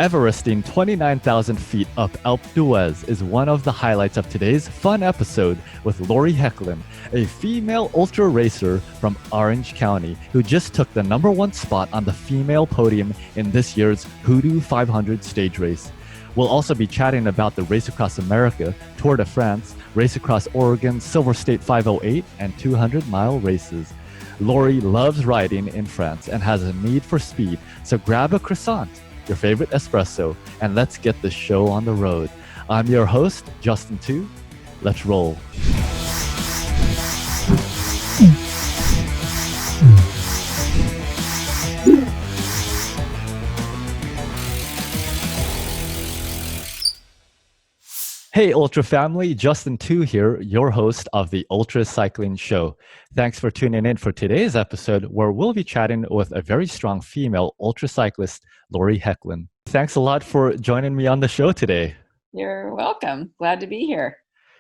Everesting 29,000 feet up Alpe D'huez is one of the highlights of today's fun episode with Lori Hoechlin, a female ultra racer from Orange County who just took the #1 spot on the female podium in this year's HooDoo 500 stage race. We'll also be chatting about the Race Across America, Tour de France, Race Across Oregon, Silver State 508, and 200-mile races. Lori loves riding in France and has a need for speed, so grab a croissant, your favorite espresso, and let's get the show on the road. I'm your host, Justin Tu. Let's roll. Hey, Ultra family, Justin Tu here, your host of the Ultra Cycling Show. Thanks for tuning in for today's episode, where we'll be chatting with a very strong female ultra cyclist, Lori Hoechlin. Thanks a lot for joining me on the show today. You're welcome. Glad to be here.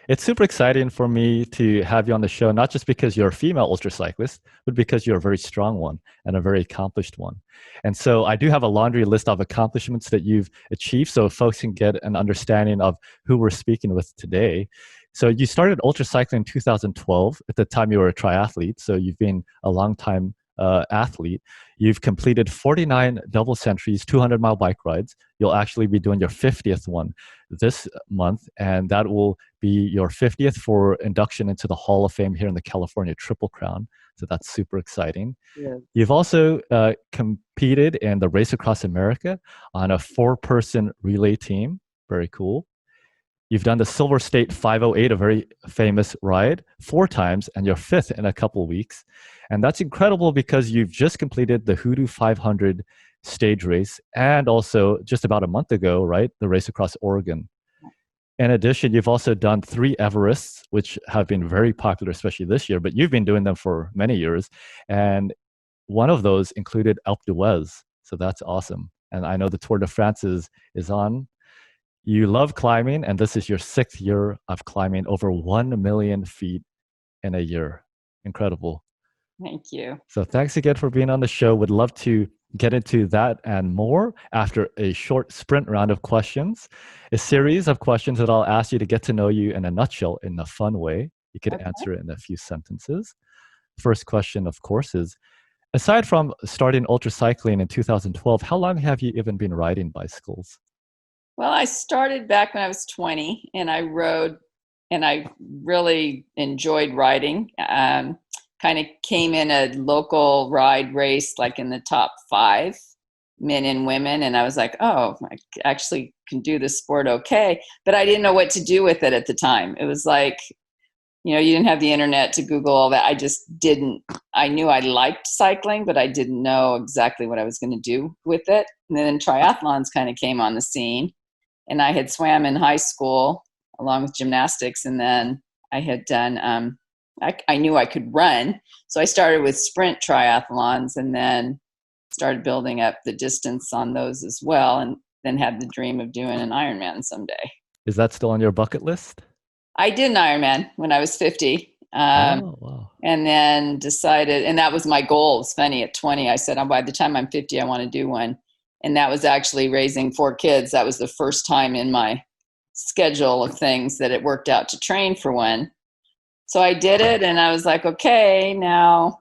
It's super exciting for me to have you on the show, not just because you're a female ultra cyclist, but because you're a very strong one and a very accomplished one. And so I do have a laundry list of accomplishments that you've achieved so folks can get an understanding of who we're speaking with today. So you started ultra cycling in 2012. At the time you were a triathlete, so you've been a long time athlete. You've completed 49 double centuries, 200-mile bike rides. You'll actually be doing your 50th one this month, and that will be your 50th for induction into the Hall of Fame here in the California Triple Crown. So that's super exciting. Yeah. You've also competed in the Race Across America on a 4-person relay team. Very cool. You've done the Silver State 508, a very famous ride, 4 times, and you're 5th in a couple weeks. And that's incredible because you've just completed the HooDoo 500 stage race and also just about a month ago, right, the Race Across Oregon. In addition, you've also done 3 Everests, which have been very popular, especially this year, but you've been doing them for many years. And one of those included Alpe D'huez. So that's awesome. And I know the Tour de France is on. You love climbing, and this is your 6th year of climbing over 1 million feet in a year. Incredible. Thank you. So thanks again for being on the show. Would love to get into that and more after a short sprint round of questions, a series of questions that I'll ask you to get to know you in a nutshell in a fun way. You can answer it in a few sentences. First question, of course, is, aside from starting ultra cycling in 2012, how long have you even been riding bicycles? Well, I started back when I was 20, and I rode, and I really enjoyed riding. Kind of came in a local ride race, like in the top 5 men and women, and I was like, oh, I actually can do this sport okay. But I didn't know what to do with it at the time. It was like, you didn't have the internet to Google all that. I just didn't. I knew I liked cycling, but I didn't know exactly what I was going to do with it. And then triathlons kind of came on the scene. And I had swam in high school along with gymnastics. And then I had done, I knew I could run. So I started with sprint triathlons and then started building up the distance on those as well. And then had the dream of doing an Ironman someday. Is that still on your bucket list? I did an Ironman when I was 50. Wow. And then decided, and that was my goal. It's funny, at 20, I said, by the time I'm 50, I want to do one. And that was actually raising 4 kids. That was the first time in my schedule of things that it worked out to train for one. So I did it, and I was like, okay, now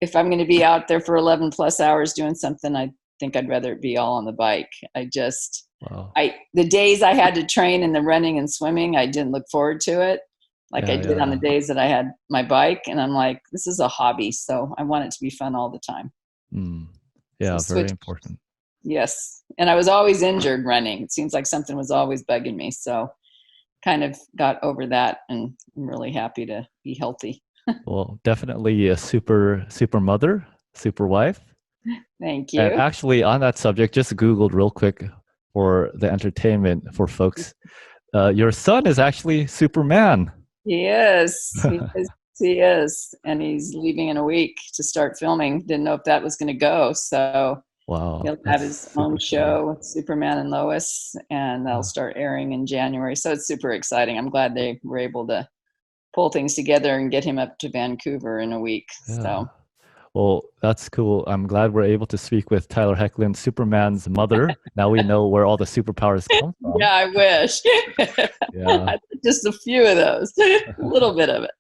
if I'm going to be out there for 11 plus hours doing something, I think I'd rather it be all on the bike. The days I had to train in the running and swimming, I didn't look forward to it like I did on the days that I had my bike. And I'm like, this is a hobby, so I want it to be fun all the time. Yeah, so very important. Yes. And I was always injured running. It seems like something was always bugging me. So kind of got over that, and I'm really happy to be healthy. Well, definitely a super mother, super wife. Thank you. And actually on that subject, just Googled real quick for the entertainment for folks. Your son is actually Superman. He is. He is. And he's leaving in a week to start filming. Didn't know if that was going to go. So wow, he'll have his own show with Superman and Lois, and that'll start airing in January. So it's super exciting. I'm glad they were able to pull things together and get him up to Vancouver in a week. Yeah. So Well, that's cool. I'm glad we're able to speak with Tyler Hoechlin, Superman's mother. Now we know where all the superpowers come from. Yeah, I wish. Yeah, Just a few of those, a little bit of it.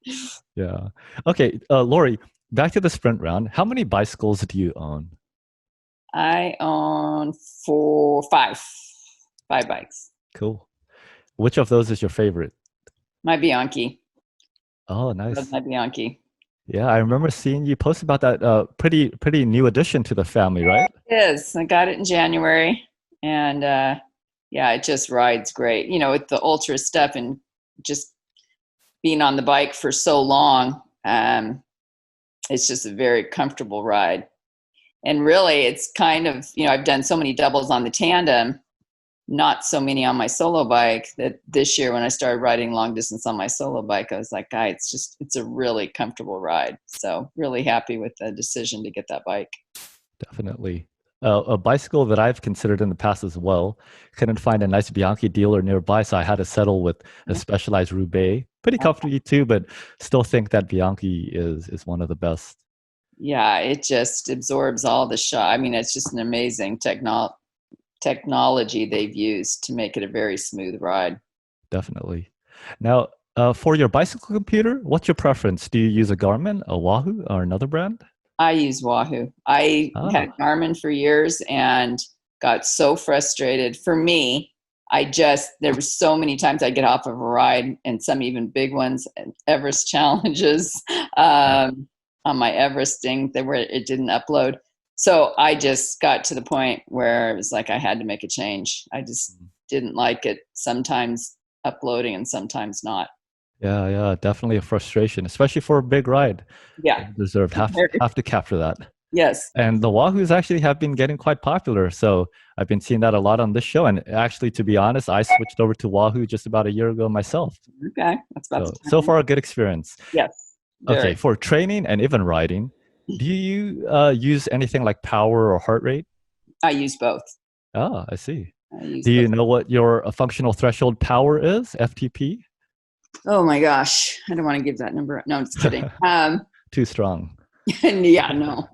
yeah. Okay, Lori, back to the sprint round. How many bicycles do you own? I own five bikes. Cool. Which of those is your favorite? My Bianchi. Oh, Love nice. my Bianchi. Yeah, I remember seeing you post about that pretty new addition to the family, right? It is. I got it in January, and yeah, it just rides great. You know, with the ultra stuff and just being on the bike for so long, it's just a very comfortable ride. And really, it's kind of, you know, I've done so many doubles on the tandem, not so many on my solo bike, that this year when I started riding long distance on my solo bike, I was like, "God, it's a really comfortable ride." So really happy with the decision to get that bike. Definitely. A bicycle that I've considered in the past as well. Couldn't find a nice Bianchi dealer nearby, so I had to settle with a Specialized Roubaix. Pretty comfortable too, but still think that Bianchi is one of the best. Yeah, it just absorbs all the shock. I mean, it's just an amazing technology they've used to make it a very smooth ride. Definitely. Now, for your bicycle computer, what's your preference? Do you use a Garmin, a Wahoo, or another brand? I use Wahoo. I had Ah, Garmin for years and got so frustrated. For me, there were so many times I get off of a ride, and some even big ones, Everest challenges yeah. on my Everesting where it didn't upload. So I just got to the point where it was like I had to make a change. I just didn't like it sometimes uploading and sometimes not. Yeah, yeah, definitely a frustration, especially for a big ride. Yeah. You deserve have to capture that. Yes. And the Wahoos actually have been getting quite popular. So I've been seeing that a lot on this show. And actually, to be honest, I switched over to Wahoo just about a year ago myself. Okay. That's about the So time. far, a good experience. Yes. Okay, Very. for training and even riding, do you use anything like power or heart rate? I use both. Oh, I see. I use Do you both. know what your functional threshold power is, FTP? Oh my gosh. I don't want to give that number. No, I'm just kidding. Too strong. Yeah, no.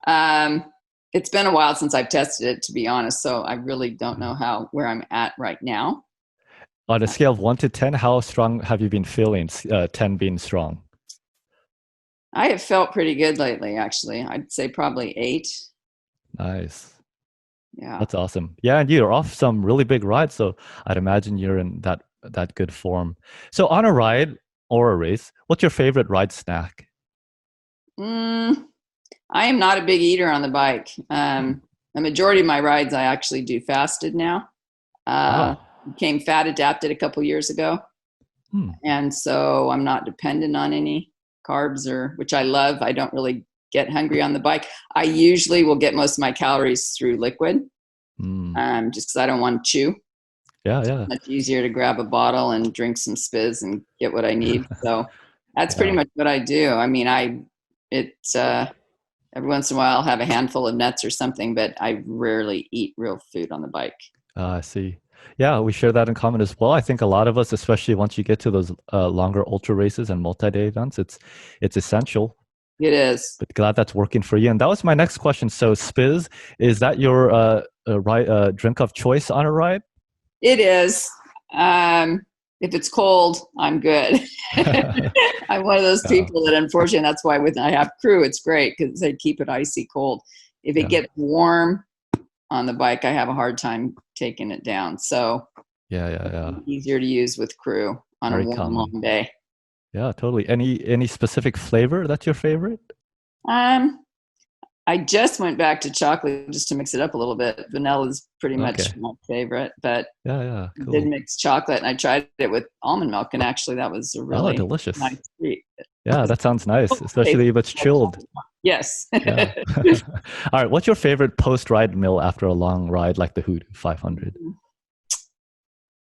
Um, it's been a while since I've tested it, to be honest. So I really don't know where I'm at right now. On a scale of 1 to 10, how strong have you been feeling? 10 being strong. I have felt pretty good lately, actually. I'd say probably 8. Nice. Yeah. That's awesome. Yeah, and you're off some really big rides, so I'd imagine you're in that good form. So on a ride or a race, what's your favorite ride snack? Mm, I am not a big eater on the bike. Hmm. The majority of my rides I actually do fasted now. Ah, Became fat adapted a couple years ago. hmm. And so I'm not dependent on any carbs which I love. I don't really get hungry on the bike. I usually will get most of my calories through liquid, Hmm. just because I don't want to chew. Yeah, It's yeah, much easier to grab a bottle and drink some spizz and get what I need. So that's pretty yeah. much what I do. I mean, it's every once in a while I'll have a handful of nuts or something, but I rarely eat real food on the bike. I see. Yeah, we share that in common as well. I think a lot of us, especially once you get to those longer ultra races and multi-day events, it's essential. It is. But glad that's working for you. And that was my next question. So, Spiz, is that your drink of choice on a ride? It is. If it's cold, I'm good. I'm one of those Yeah, people that, unfortunately, that's why when I have crew, it's great because they keep it icy cold. If it yeah, gets warm on the bike, I have a hard time taking it down. So yeah. easier to use with crew on a Very warm, common. long day. Yeah, totally. Any specific flavor that's your favorite? Um, I just went back to chocolate just to mix it up a little bit. Vanilla is pretty much Okay. my favorite, but Yeah, I did cool. mix chocolate and I tried it with almond milk, and actually that was a Oh, really delicious. nice treat. Yeah, that sounds nice, especially if it's chilled. Yes. Yeah. All right. What's your favorite post-ride meal after a long ride like the HooDoo 500?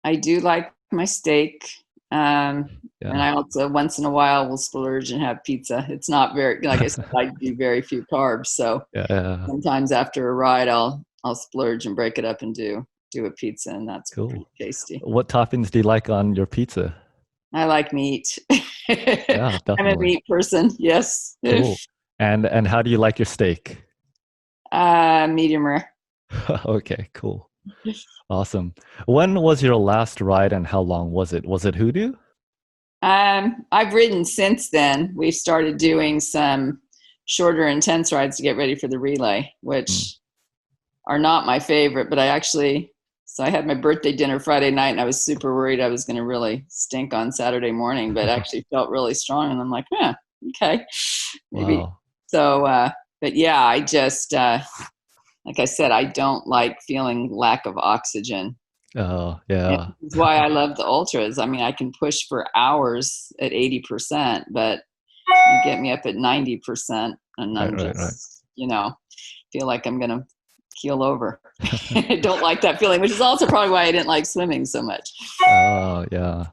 I do like my steak. And Yeah. I also once in a while will splurge and have pizza. It's not very, like I said, I do very few carbs. So Yeah. sometimes after a ride I'll splurge and break it up and do a pizza, and that's pretty Cool. tasty. What toppings do you like on your pizza? I like meat. Yeah, I'm a definitely. meat person. Yes. Cool. And how do you like your steak? Medium rare. Okay, cool. Awesome. When was your last ride and how long was it? Was it HooDoo? I've ridden since then. We've started doing some shorter, intense rides to get ready for the relay, Mm. which are not my favorite. But so I had my birthday dinner Friday night, and I was super worried I was going to really stink on Saturday morning, but actually felt really strong. And I'm like, okay, maybe. Wow. So, but yeah, I just, like I said, I don't like feeling lack of oxygen. Oh, And yeah. this is why I love the ultras. I mean, I can push for hours at 80%, but you get me up at 90%, and Right, I'm right, right. just, feel like I'm going to keel over. I don't like that feeling, which is also probably why I didn't like swimming so much. Oh, yeah.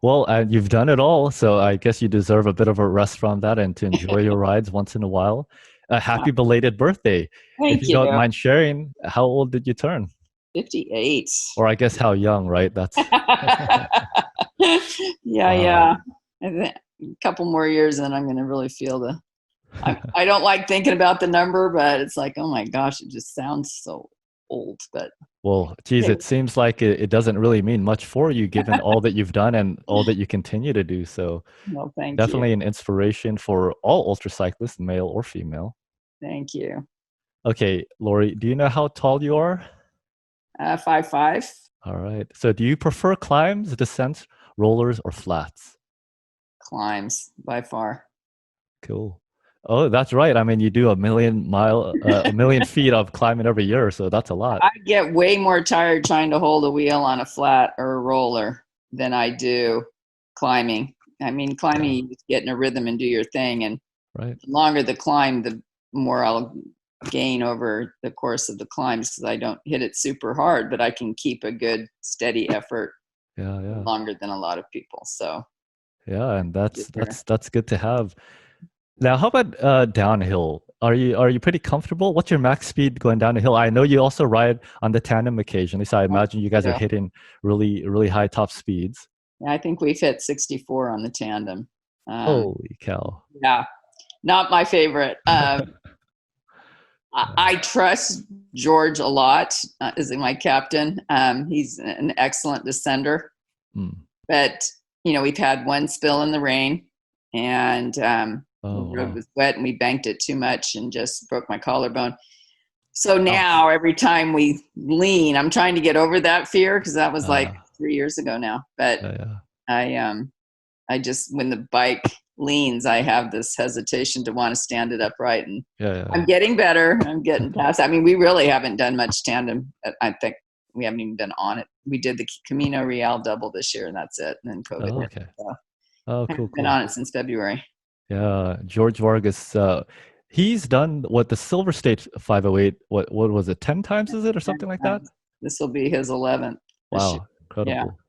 Well, you've done it all, so I guess you deserve a bit of a rest from that and to enjoy your rides once in a while. Happy belated birthday. If Thank you don't you. mind sharing, how old did you turn? 58. Or I guess how young, right? That's Yeah, wow. yeah. I think a couple more years and I'm going to really feel I don't like thinking about the number, but it's like, oh my gosh, it just sounds so old. But Well, geez, it seems like it doesn't really mean much for you given all that you've done and all that you continue to do. So no, thank you. definitely an inspiration for all ultra cyclists, male or female. Thank you. Okay, Lori, do you know how tall you are? 5'5". All right. So do you prefer climbs, descents, rollers, or flats? Climbs by far. Cool. Oh, that's right. I mean, you do a million feet of climbing every year, so that's a lot. I get way more tired trying to hold a wheel on a flat or a roller than I do climbing. I mean, climbing, Yeah, you just get in a rhythm and do your thing. And right. the longer the climb, the more I'll gain over the course of the climbs because I don't hit it super hard, but I can keep a good steady effort Yeah, yeah. longer than a lot of people. So Yeah, and get that's there. that's that's good to have. Now, how about downhill? Are you pretty comfortable? What's your max speed going down a hill? I know you also ride on the tandem occasionally, so I imagine you guys are Yeah, hitting really, really high top speeds. I think we've hit 64 on the tandem. Um, Holy cow. yeah, not my favorite. I trust George a lot as my captain. He's an excellent descender, Mm. but we've had one spill in the rain, and the Oh, road wow. was wet, and we banked it too much and just broke my collarbone. So Ouch. now every time we lean, I'm trying to get over that fear because that was like Uh, 3 years ago now. But yeah, yeah, I just when the bike leans, I have this hesitation to want to stand it upright, and yeah, yeah. I'm getting better. I'm getting past. I mean, we really haven't done much tandem. I think we haven't even been on it. We did the Camino Real double this year, and that's it. And then COVID Oh, hit. okay. So Oh, I cool, haven't been cool. on it since February. Yeah, George Vargas. He's done what the Silver State 508. What was it? 10 times is it or something like that? This will be his 11th this year. Wow, Yeah, incredible.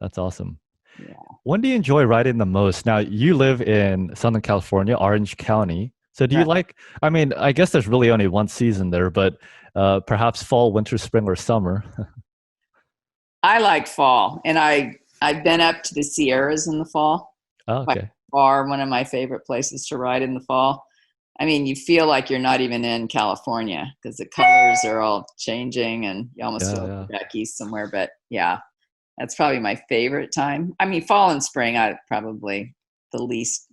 That's awesome. yeah. When do you enjoy riding the most? Now, you live in Southern California, Orange County. So do you Right. like, I mean, I guess there's really only one season there, but perhaps fall, winter, spring, or summer. I like fall, and I've been up to the Sierras in the fall. Oh, By okay. far, one of my favorite places to ride in the fall. I mean, you feel like you're not even in California because the colors are all changing, and you almost feel Yeah, like yeah. you're back east somewhere. But yeah, that's probably my favorite time. I mean, fall and spring, I probably the least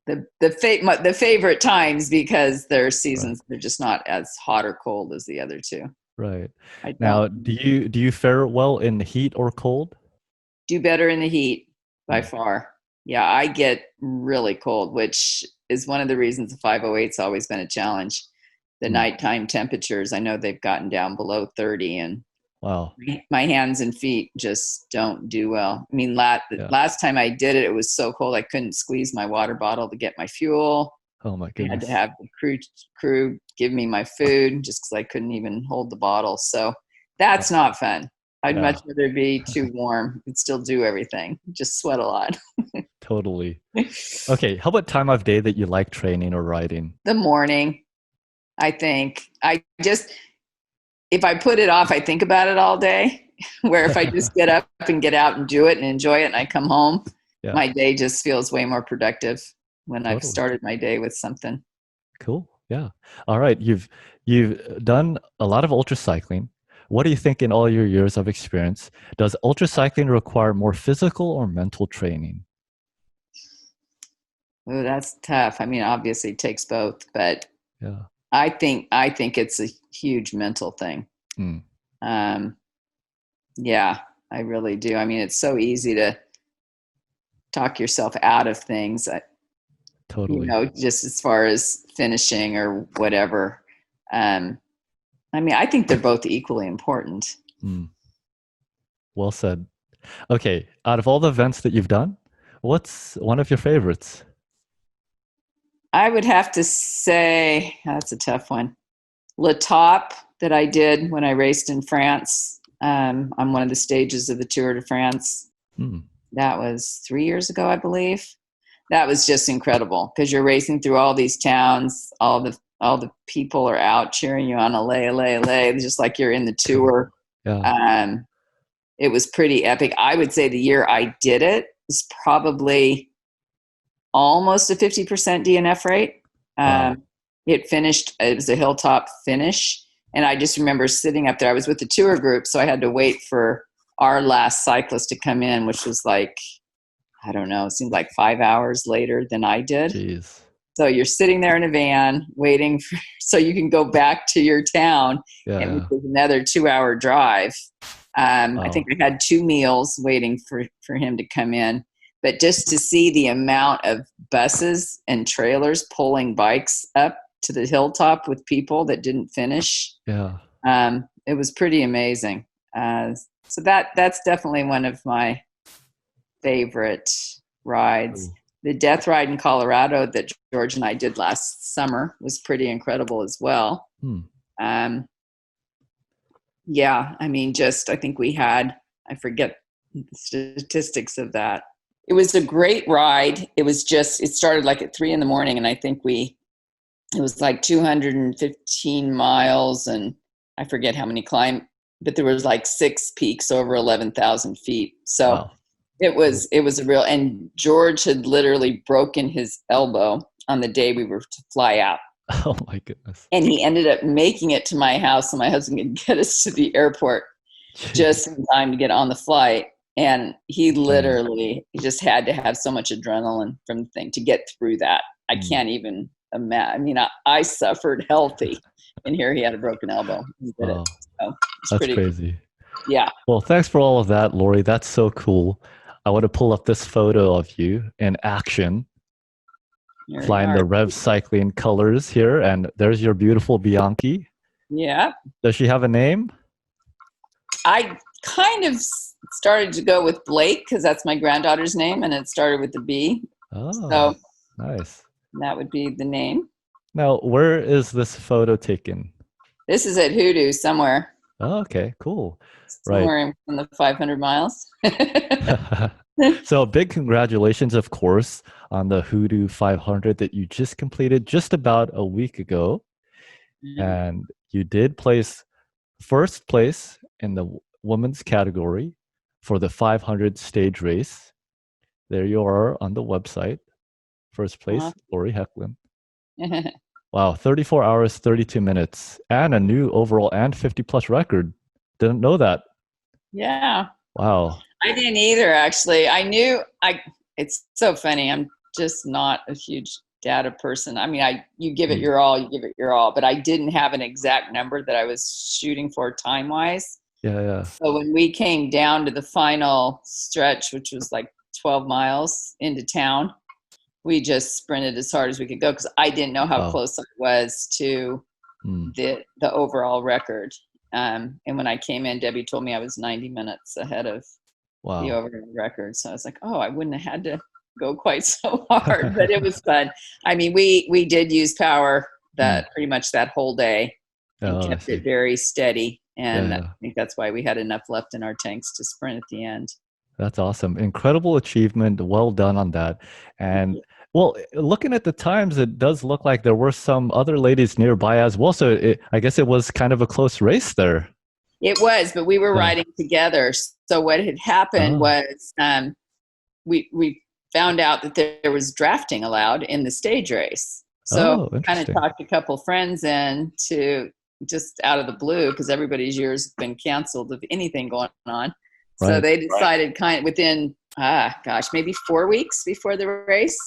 the favorite times because their Right, seasons they're just not as hot or cold as the other two. right. I don't Now, do you fare well in heat or cold? do better in the heat by Hmm. far. Yeah, I get really cold, which is one of the reasons the 508's always been a challenge. The Hmm. nighttime temperatures, I know they've gotten down below 30, and Wow. my hands and feet just don't do well. I mean, Yeah. last time I did it, it was so cold I couldn't squeeze my water bottle to get my fuel. Oh my I had to goodness. have the crew give me my food just because I couldn't even hold the bottle. So that's not fun. I'd much Yeah, rather be too warm and still do everything. Just sweat a lot. totally. Okay, how about time of day that you like training or riding? The morning, I think. If I put it off, I think about it all day. Where if I just get up and get out and do it and enjoy it and I come home, Yeah. my day just feels way more productive. when I've Totally. started my day with something. Cool. Yeah. All right. You've done a lot of ultra cycling. What do you think in all your years of experience? Does ultra cycling require more physical or mental training? Oh, that's tough. I mean, obviously it takes both, but Yeah. I think it's a huge mental thing. Mm, Um, yeah, I really do. I mean, it's so easy to talk yourself out of things, totally. just as far as finishing or whatever. Um, I mean, I think they're both equally important. Mm, well said. Okay. Out of all the events that you've done, what's one of your favorites? I would have to say that's a tough one. Le Top that I did when I raced in France on one of the stages of the Tour de France. Mm, That was 3 years ago, I believe. That was just incredible because you're racing through all these towns. All the people are out cheering you on, "Allez, allez, allez," just like you're in the cool. tour. Yeah. Um, it was pretty epic. I would say the year I did it was probably almost a 50% DNF rate. Wow. It finished, it was a hilltop finish. And I just remember sitting up there. I was with the tour group, so I had to wait for our last cyclist to come in, which was like, I don't know, it seemed like 5 hours later than I did. Jeez. So you're sitting there in a van waiting so you can go back to your town, Yeah. and it Yeah. was another 2 hour drive. I think Wow. I had 2 meals waiting for him to come in. But just to see the amount of buses and trailers pulling bikes up to the hilltop with people that didn't finish, Yeah. it was pretty amazing. So that's definitely one of my favorite rides. Cool. The death ride in Colorado that George and I did last summer was pretty incredible as well. Hmm. Um, yeah, I mean, I think we had, I forget the statistics of that. It was a great ride. It started like at 3 a.m. and I think it was like 215 miles and I forget how many but there was like 6 peaks over 11,000 feet. So Wow. it was a real, and George had literally broken his elbow on the day we were to fly out. Oh my goodness. And he ended up making it to my house so my husband could get us to the airport Jeez. just in time to get on the flight. And he Mm, literally just had to have so much adrenaline from the thing to get through that. I mm. can't even imagine. I mean, I suffered healthy, and here he had a broken elbow. He did it. Wow. So it's That's pretty, crazy. yeah. Well, thanks for all of that, Lori. That's so cool. I want to pull up this photo of you in action, Here we flying are. the Rev Cycling colors here. And there's your beautiful Bianchi. Yeah. Does she have a name? I kind of started to go with Blake because that's my granddaughter's name, and it started with the B. Oh, So nice. that would be the name. Now, where is this photo taken? This is at HooDoo somewhere, Oh, okay, cool. Right. somewhere in the 500 miles. So big congratulations, of course, on the HooDoo 500 that you just completed just about a week ago. And you did place first place in the women's category for the 500 stage race. There you are on the website. First place, Lori Hoechlin. Wow, 34 hours, 32 minutes, and a new overall and 50 plus record. Didn't know that. Yeah. Wow. I didn't either, actually. It's so funny. I'm just not a huge data person. I mean, you give it your all, but I didn't have an exact number that I was shooting for time wise. Yeah, yeah. So when we came down to the final stretch, which was like 12 miles into town, we just sprinted as hard as we could go because I didn't know how Wow. close I was to the overall record. And when I came in, Debbie told me I was 90 minutes ahead of the Wow. overall record. So I was like, oh, I wouldn't have had to go quite so hard, but it was fun. I mean, we did use power pretty much that whole day and Oh, I kept see. it very steady. And Yeah, I think that's why we had enough left in our tanks to sprint at the end. that's awesome. Incredible achievement. Well done on that. And well, looking at the times, it does look like there were some other ladies nearby as well. So I guess it was kind of a close race there. It was, but we were Yeah. riding together. So what had happened Oh, was we found out that there was drafting allowed in the stage race. So kind of talked a couple friends in to just out of the blue, because everybody's year's has been canceled of anything going on. Right. So they decided kind of within, maybe 4 weeks before the race,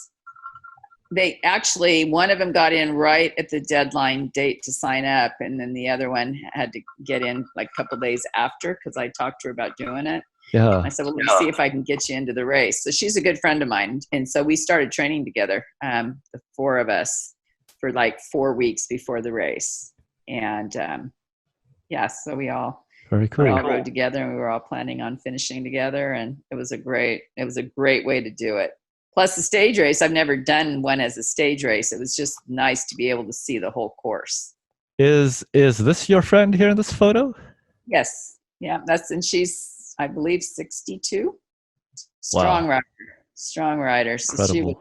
they actually, one of them got in right at the deadline date to sign up. And then the other one had to get in like a couple days after, because I talked to her about doing it. Yeah. I said, well, let me see if I can get you into the race. So she's a good friend of mine. And so we started training together, the four of us, for like 4 weeks before the race. And so we all rode together, and we were all planning on finishing together. And it was a great way to do it. Plus the stage race, I've never done one as a stage race. It was just nice to be able to see the whole course. Is this your friend here in this photo? Yes. Yeah. And she's, I believe, 62. Strong rider. So incredible. She was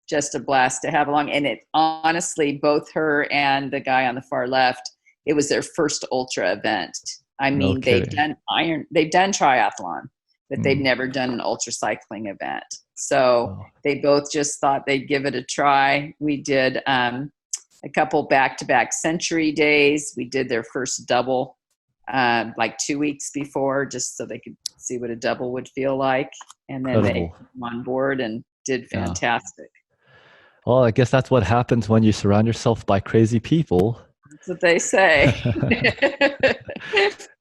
just a blast to have along. And it honestly, both her and the guy on the far left, it was their first ultra event. I mean, they've done triathlon, but they've never done an ultra cycling event. So they both just thought they'd give it a try. We did a couple back-to-back century days. We did their first double like 2 weeks before, just so they could see what a double would feel like. And then they came on board and did fantastic. Well, I guess that's what happens when you surround yourself by crazy people. That's what they say.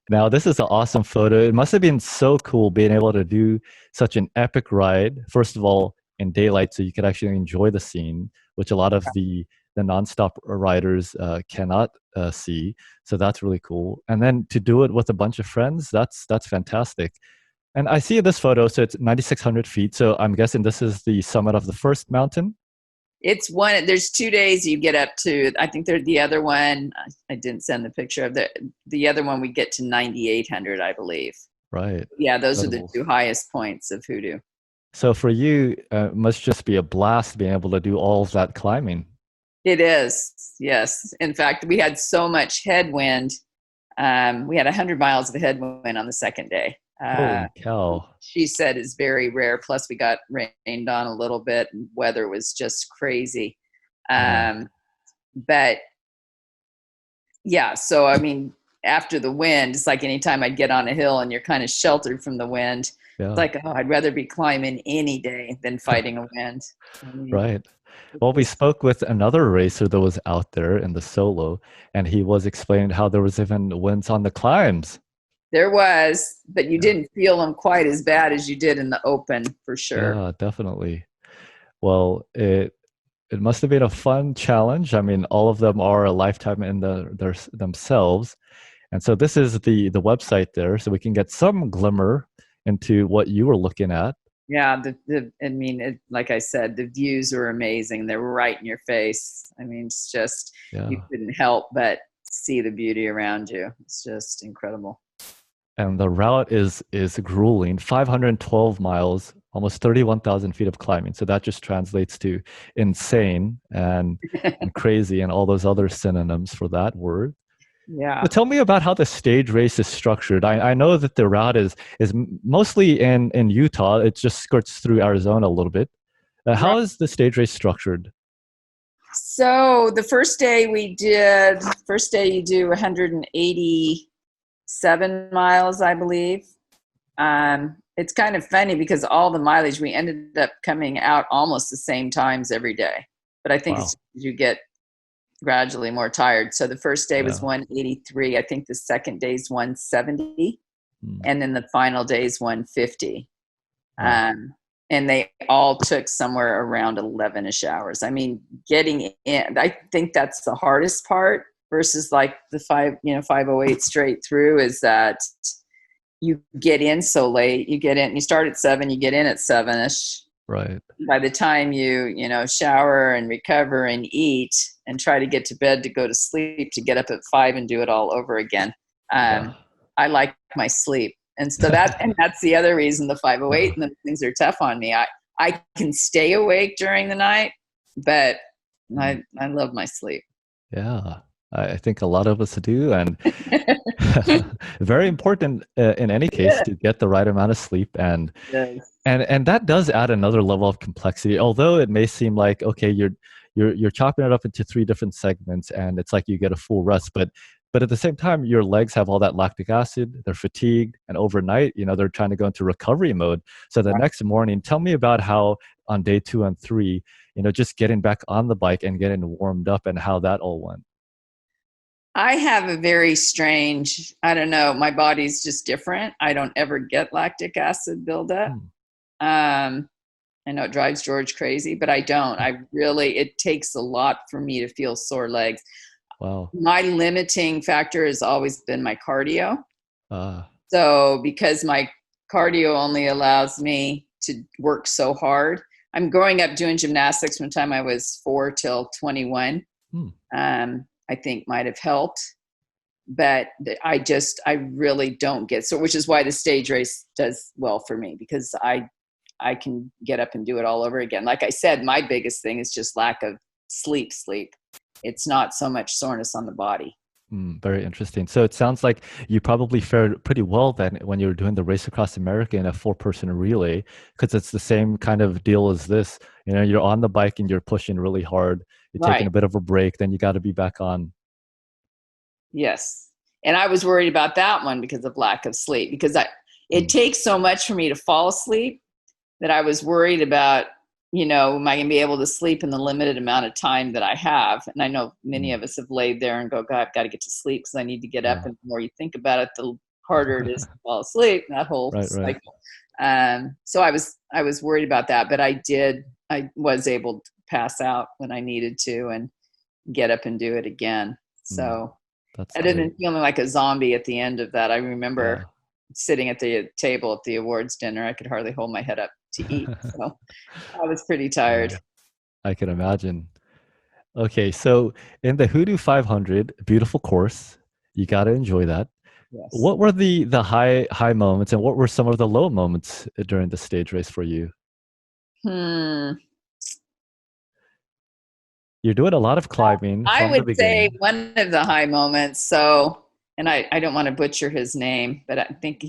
Now, this is an awesome photo. It must have been so cool being able to do such an epic ride, first of all, in daylight, so you could actually enjoy the scene, which a lot of the nonstop riders cannot see. So that's really cool. And then to do it with a bunch of friends, that's fantastic. And I see this photo, so it's 9,600 feet. So I'm guessing this is the summit of the first mountain? It's there's 2 days you get up to, I think the other one, I didn't send the picture of the other one, we get to 9,800, I believe. Right. Yeah, those are the two highest points of HooDoo. So for you, it must just be a blast being able to do all of that climbing. It is, yes. In fact, we had so much headwind. We had 100 miles of headwind on the second day. Holy cow. She said is very rare. Plus we got rained on a little bit, and weather was just crazy. But yeah, so I mean, after the wind, it's like anytime I'd get on a hill and you're kind of sheltered from the wind, it's like, I'd rather be climbing any day than fighting a wind. Right. Well, we spoke with another racer that was out there in the solo, and he was explaining how there was even winds on the climbs. There was, but you didn't feel them quite as bad as you did in the open, for sure. Yeah, definitely. Well, it must have been a fun challenge. I mean, all of them are a lifetime in themselves. And so this is the website there, so we can get some glimmer into what you were looking at. Yeah, like I said, the views are amazing. They're right in your face. I mean, it's just, you couldn't help but see the beauty around you. It's just incredible. And the route is grueling, 512 miles, almost 31,000 feet of climbing. So that just translates to insane and crazy and all those other synonyms for that word. Yeah. But tell me about how the stage race is structured. I know that the route is mostly in Utah. It just skirts through Arizona a little bit. How is the stage race structured? So the first day you do 187 miles, I believe. It's kind of funny because all the mileage, we ended up coming out almost the same times every day. But I think you get gradually more tired. So the first day was 183. I think the second day is 170. And then the final day is 150. And they all took somewhere around 11-ish hours. I mean, getting in, I think that's the hardest part versus like the 508 straight through, is that you get in so late. You get in, you start at 7, you get in at 7-ish. Right. By the time you shower and recover and eat and try to get to bed to go to sleep, to get up at 5 and do it all over again. I like my sleep. And so that's the other reason the 508 and the things are tough on me. I can stay awake during the night, but I love my sleep. Yeah. I think a lot of us do, and very important in any case Yeah. to get the right amount of sleep. And Yes. and that does add another level of complexity. Although it may seem like, okay, you're chopping it up into three different segments, and it's like you get a full rest, but at the same time, your legs have all that lactic acid. They're fatigued, and overnight, they're trying to go into recovery mode. So the Right. next morning, tell me about how on day 2 and 3, just getting back on the bike and getting warmed up, and how that all went. I have a very strange, I don't know, my body's just different. I don't ever get lactic acid buildup. Hmm. Um, I know it drives George crazy, but I don't. It takes a lot for me to feel sore legs. Wow. My limiting factor has always been my cardio. Ah. So because my cardio only allows me to work so hard, I'm growing up doing gymnastics from the time I was 4 till 21. Hmm. I think might have helped, but I really don't get so, which is why the stage race does well for me, because I can get up and do it all over again. Like I said, my biggest thing is just lack of sleep. It's not so much soreness on the body. Very interesting. So it sounds like you probably fared pretty well then when you were doing the race across America in a four-person relay, because it's the same kind of deal as this. You're on the bike and you're pushing really hard. You're taking Right. a bit of a break, then you got to be back on. Yes. And I was worried about that one because of lack of sleep, because it Mm. takes so much for me to fall asleep that I was worried about, am I going to be able to sleep in the limited amount of time that I have? And I know many Mm. of us have laid there and go, God, I've got to get to sleep because I need to get up. Yeah. And the more you think about it, the harder it is to fall asleep, that whole Right, right. cycle. So I was worried about that, but I was able to pass out when I needed to and get up and do it again. Mm. So That's I great. didn't feel like a zombie at the end of that. I remember Yeah. sitting at the table at the awards dinner. I could hardly hold my head up to eat. So I was pretty tired. Yeah, I can imagine. Okay, so in the HooDoo 500, beautiful course. You got to enjoy that. Yes. What were the high moments, and what were some of the low moments during the stage race for you? Hmm. You're doing a lot of climbing I from the would say beginning. one of the high moments. So, and I don't want to butcher his name, but I think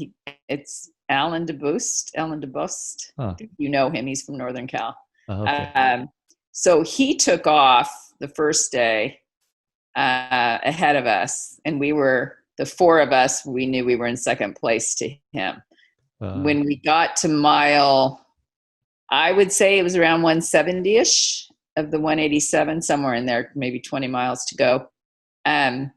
it's Alan DeBoost. Alan DeBoost. I Huh. think you know him. He's from Northern Cal. Oh, okay. Um, so he took off the first day ahead of us, and we were the four of us. We knew we were in second place to him. Uh, When we got to mile, I would say it was around 170-ish of the 187, somewhere in there, maybe 20 miles to go. Um,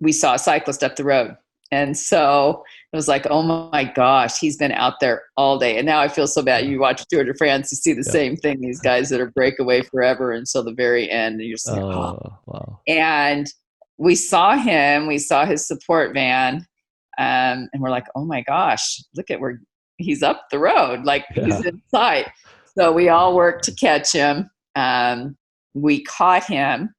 we saw a cyclist up the road. And so it was like, oh my gosh, he's been out there all day. And now I feel so bad. yeah, You watch Tour de France, you see the yeah. same thing, these guys that are breakaway forever until the very end. And you're just like, oh. Oh, wow. And we saw him, we saw his support van, and we're like, oh my gosh, look at where he's up the road, like he's Yeah. in sight. So we all worked to catch him. We caught him,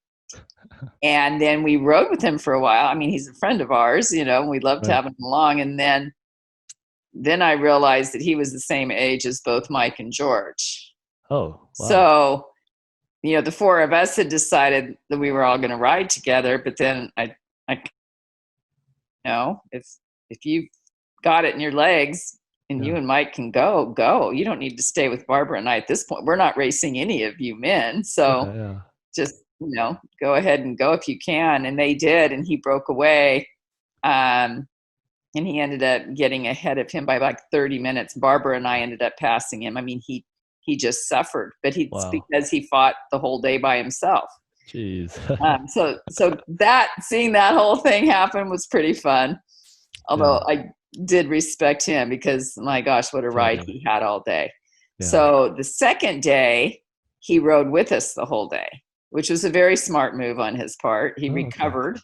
and then we rode with him for a while. I mean, he's a friend of ours, and we loved Right. having him along. And then I realized that he was the same age as both Mike and George. Oh, wow. So the four of us had decided that we were all going to ride together, but then I if you got it in your legs and Yeah. you and Mike can go. You don't need to stay with Barbara and I at this point. We're not racing any of you men. Yeah. So Yeah. just, go ahead and go if you can. And they did, and he broke away. And he ended up getting ahead of him by like 30 minutes. Barbara and I ended up passing him. I mean, he just suffered, but it's Wow. because he fought the whole day by himself. Jeez. So that seeing that whole thing happen was pretty fun. Yeah. Although I did respect him because my gosh, what a ride Totally. he had all day. Yeah. So the second day, he rode with us the whole day, which was a very smart move on his part. He Oh, okay. recovered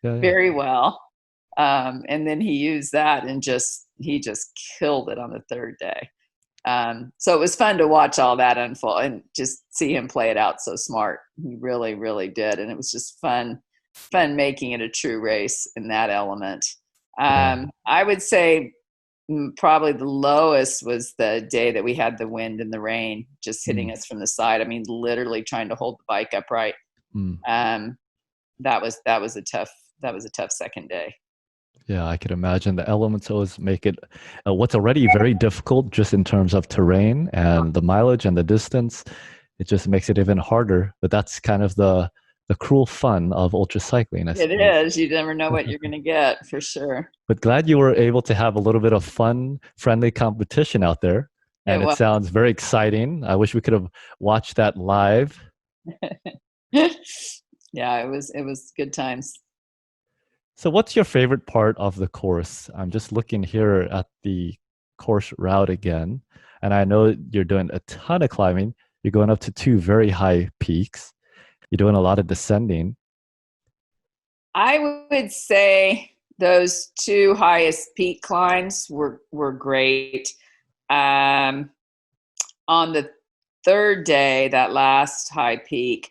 Yeah. Yeah. very well. And then he used that and he just killed it on the third day. So it was fun to watch all that unfold and just see him play it out so smart. He really, really did. And it was just fun making it a true race in that element. Yeah. I would say probably the lowest was the day that we had the wind and the rain just hitting Mm. us from the side. I mean, literally trying to hold the bike upright. Mm. that was a tough second day. Yeah, I could imagine the elements always make it what's already very difficult just in terms of terrain and the mileage and the distance. It just makes it even harder. But that's kind of the cruel fun of ultra cycling, I It suppose. is. You never know what you're going to get, for sure. But glad you were able to have a little bit of fun, friendly competition out there. It And it was. sounds very exciting. I wish we could have watched that live. Yeah, it was good times. So, what's your favorite part of the course? I'm just looking here at the course route again, and I know you're doing a ton of climbing. You're going up to two very high peaks. You're doing a lot of descending. I would say those two highest peak climbs were great. On the third day, that last high peak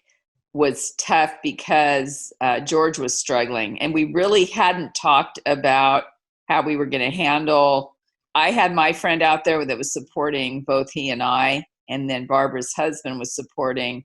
was tough because George was struggling, and we really hadn't talked about how we were going to handle. I had my friend out there that was supporting both he and I, and then Barbara's husband was supporting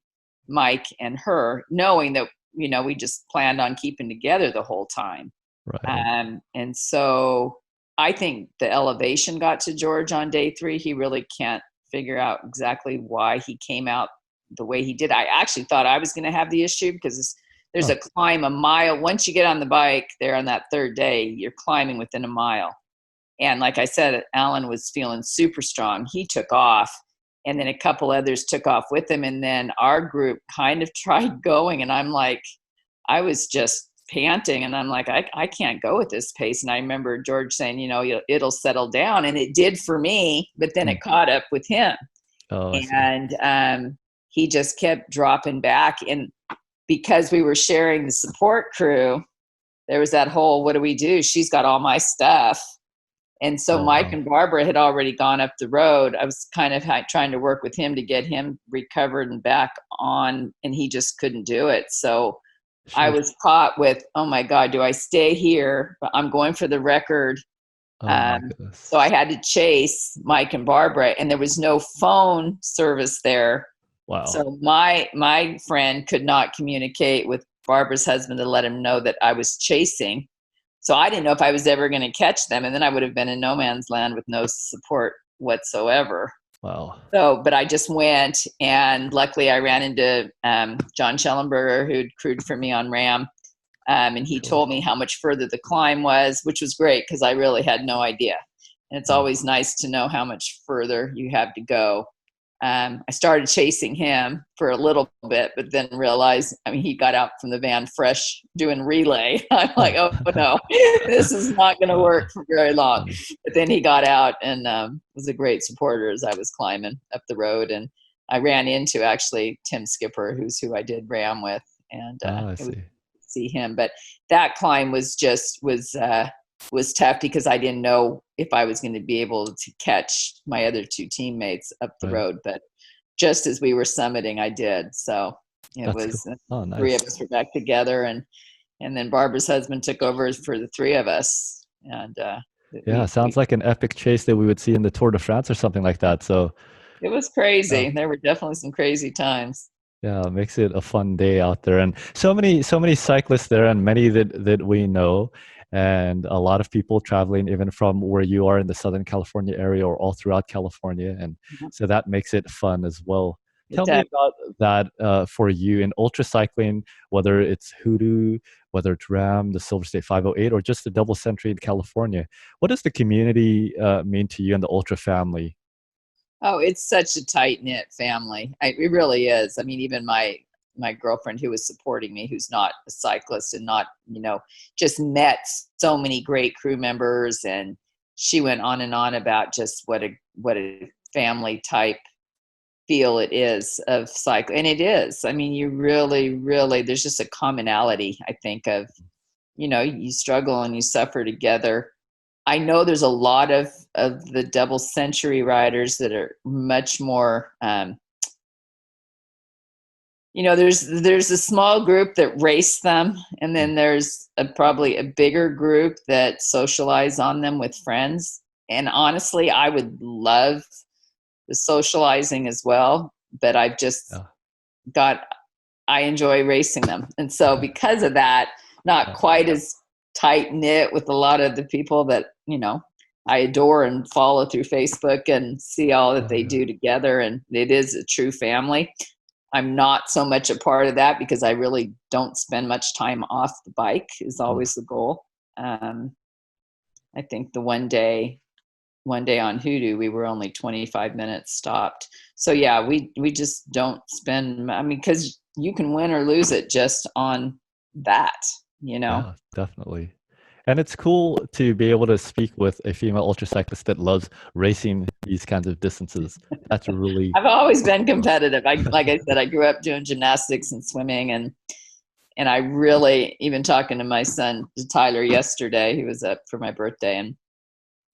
Mike and her, knowing that we just planned on keeping together the whole time. Right. And so I think the elevation got to George on day 3. He really can't figure out exactly why he came out the way he did. I actually thought I was going to have the issue because there's a climb a mile. Once you get on the bike there on that third day, you're climbing within a mile. And like I said, Alan was feeling super strong. He took off, and then a couple others took off with him. And then our group kind of tried going, and I'm like, I was just panting, and I'm like, I can't go at this pace. And I remember George saying, it'll settle down. And it did for me, but then it caught up with him. Oh, I see. And he just kept dropping back. And because we were sharing the support crew, there was that whole, what do we do? She's got all my stuff. And so Mike and Barbara had already gone up the road. I was kind of trying to work with him to get him recovered and back on, and he just couldn't do it. So I was caught with, oh my God, do I stay here? But I'm going for the record. So I had to chase Mike and Barbara, and there was no phone service there. Wow. So my friend could not communicate with Barbara's husband to let him know that I was chasing. So I didn't know if I was ever going to catch them. And then I would have been in no man's land with no support whatsoever. Wow. So, but I just went, and luckily I ran into John Schellenberger, who'd crewed for me on RAM. And he told me how much further the climb was, which was great because I really had no idea. And it's always nice to know how much further you have to go. I started chasing him for a little bit, but then realized, he got out from the van fresh doing relay. I'm like, oh no, this is not going to work for very long. But then he got out and was a great supporter as I was climbing up the road. And I ran into actually Tim Skipper, who's who I did RAM with, and it was see him. But that climb was tough because I didn't know if I was going to be able to catch my other two teammates up the road. But just as we were summiting, I did. So it was nice. 3 of us were back together, and then Barbara's husband took over for the 3 of us. And sounds like an epic chase that we would see in the Tour de France or something like that. So it was crazy. There were definitely some crazy times. Yeah, it makes it a fun day out there, and so many cyclists there, and many that we know, and a lot of people traveling even from where you are in the Southern California area or all throughout California, and so that makes it fun as well. Tell me about that for you in ultra cycling, whether it's HooDoo, whether it's RAM, the Silver State 508, or just the double century in California. What does the community mean to you and the ultra family? Oh, it's such a tight-knit family. It really is. Even my girlfriend who was supporting me, who's not a cyclist and not, just met so many great crew members, and she went on and on about just what a family type feel it is of cycling. And it is. You really, really, there's just a commonality, I think, of, you struggle and you suffer together. I know there's a lot of the double century riders that are much more, there's a small group that race them, and then there's probably a bigger group that socialize on them with friends. And honestly, I would love the socializing as well, but I've just got I enjoy racing them. And so because of that, not quite as tight knit with a lot of the people that, I adore and follow through Facebook and see all that they do together. And it is a true family. I'm not so much a part of that because I really don't spend much time off the bike is always the goal. I think the one day on HooDoo, we were only 25 minutes stopped. So yeah, we just don't spend, because you can win or lose it just on that, Yeah, definitely. And it's cool to be able to speak with a female ultra cyclist that loves racing these kinds of distances. That's really. I've always been competitive. Like I said, I grew up doing gymnastics and swimming, and I really, even talking to my son Tyler yesterday, he was up for my birthday, and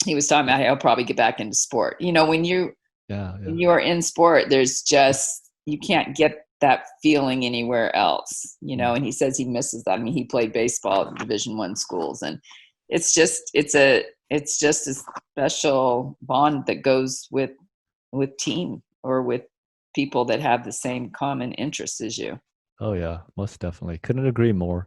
he was talking about how he'll probably get back into sport. When you are in sport, there's just, you can't get that feeling anywhere else, and he says he misses that. He played baseball at Division I schools, and it's just a special bond that goes with team or with people that have the same common interests as you. Oh yeah, most definitely. Couldn't agree more.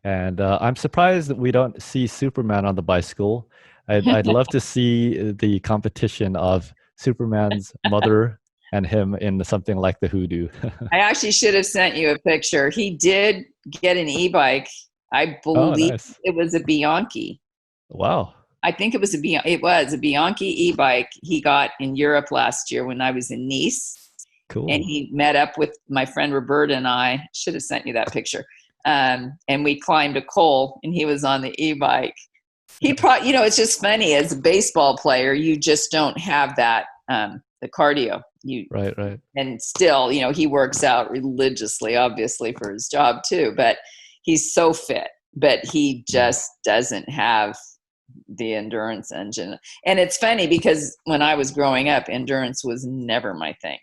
And I'm surprised that we don't see Superman on the bicycle. I'd love to see the competition of Superman's mother and him in something like the HooDoo. I actually should have sent you a picture. He did get an e-bike. I believe it was a Bianchi. Wow. I think it was a Bianchi e-bike he got in Europe last year when I was in Nice. Cool. And he met up with my friend Roberta and I should have sent you that picture. And we climbed a cole and he was on the e-bike. He probably, it's just funny, as a baseball player, you just don't have that, the cardio. Right. And still, he works out religiously, obviously, for his job too, but he's so fit, but he just doesn't have the endurance engine. And it's funny because when I was growing up, endurance was never my thing.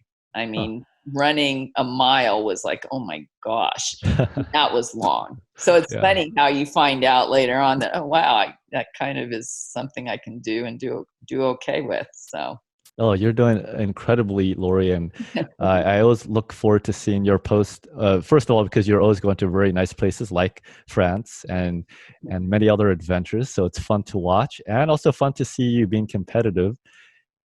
Running a mile was like, oh my gosh, that was long. So it's funny how you find out later on that, oh wow, that kind of is something I can do and do okay with. So. Oh, you're doing incredibly, Lori, and I always look forward to seeing your post. First of all, because you're always going to very nice places like France and many other adventures, so it's fun to watch, and also fun to see you being competitive.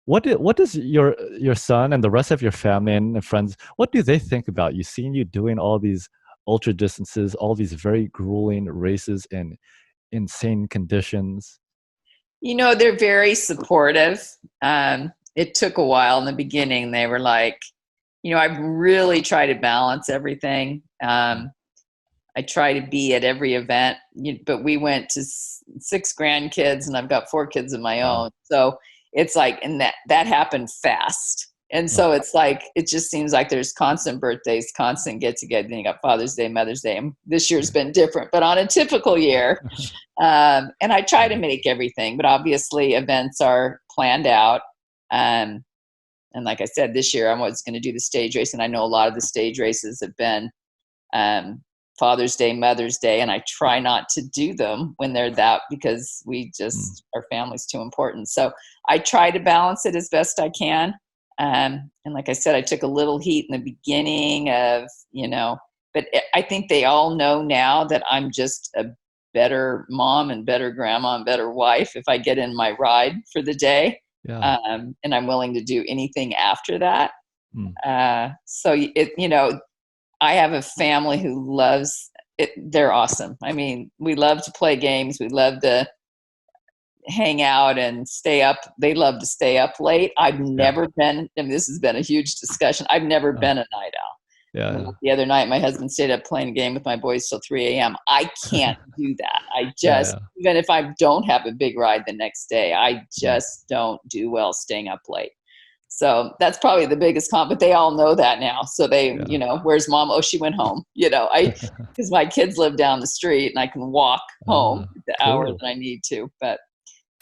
What does your son and the rest of your family and friends, what do they think about you, seeing you doing all these ultra distances, all these very grueling races in insane conditions? They're very supportive. It took a while in the beginning. They were like, I really try to balance everything. I try to be at every event, but we went to 6 grandkids and I've got 4 kids of my own. So it's like, and that happened fast. And so it's like, it just seems like there's constant birthdays, constant get together. Then you got Father's Day, Mother's Day. And this year's been different, but on a typical year. And I try to make everything, but obviously events are planned out. And like I said, this year I was going to do the stage race. And I know a lot of the stage races have been Father's Day, Mother's Day, and I try not to do them when they're that, because we just, our family's too important. So I try to balance it as best I can. And like I said, I took a little heat in the beginning of, but I think they all know now that I'm just a better mom and better grandma and better wife if I get in my ride for the day. Yeah. And I'm willing to do anything after that. So I have a family who loves it. They're awesome. We love to play games. We love to hang out and stay up. They love to stay up late. I've never been, and this has been a huge discussion, I've never been a night owl. Yeah. The other night, my husband stayed up playing a game with my boys till 3 a.m. I can't do that. I just, even if I don't have a big ride the next day, I just don't do well staying up late. So that's probably the biggest but they all know that now. So they, where's mom? Oh, she went home, because my kids live down the street and I can walk home the hour that I need to. But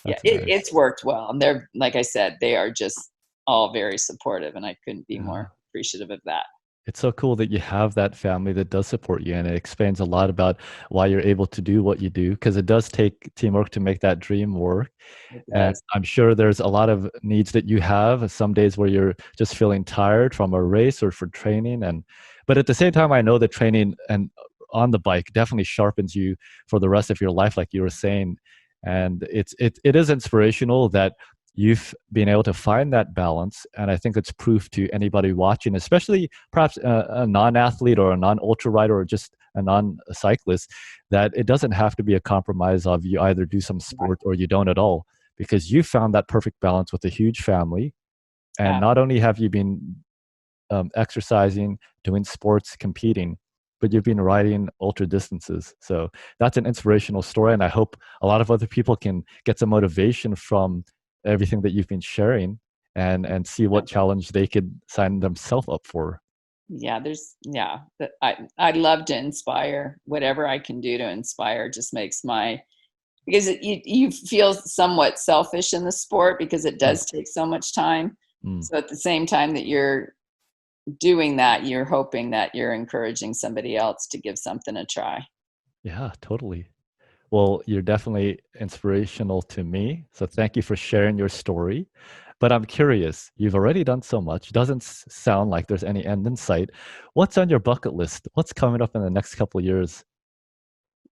it's worked well. And they're, like I said, they are just all very supportive, and I couldn't be more appreciative of that. It's so cool that you have that family that does support you, and it explains a lot about why you're able to do what you do, because it does take teamwork to make that dream work. And I'm sure there's a lot of needs that you have, some days where you're just feeling tired from a race or for training, and But at the same time, I know that training and on the bike definitely sharpens you for the rest of your life, like you were saying. And it is inspirational that you've been able to find that balance. And I think it's proof to anybody watching, especially perhaps a non-athlete or a non-ultra rider or just a non-cyclist, that it doesn't have to be a compromise of you either do some sport or you don't at all, because you found that perfect balance with a huge family. And not only have you been exercising, doing sports, competing, but you've been riding ultra distances. So that's an inspirational story. And I hope a lot of other people can get some motivation from everything that you've been sharing and see what challenge they could sign themselves up for. Yeah, I love to inspire. Whatever I can do to inspire just makes because you feel somewhat selfish in the sport because it does take so much time. So at the same time that you're doing that, you're hoping that you're encouraging somebody else to give something a try. Yeah, totally. Well, you're definitely inspirational to me. So thank you for sharing your story. But I'm curious, you've already done so much. Doesn't sound like there's any end in sight. What's on your bucket list? What's coming up in the next couple of years?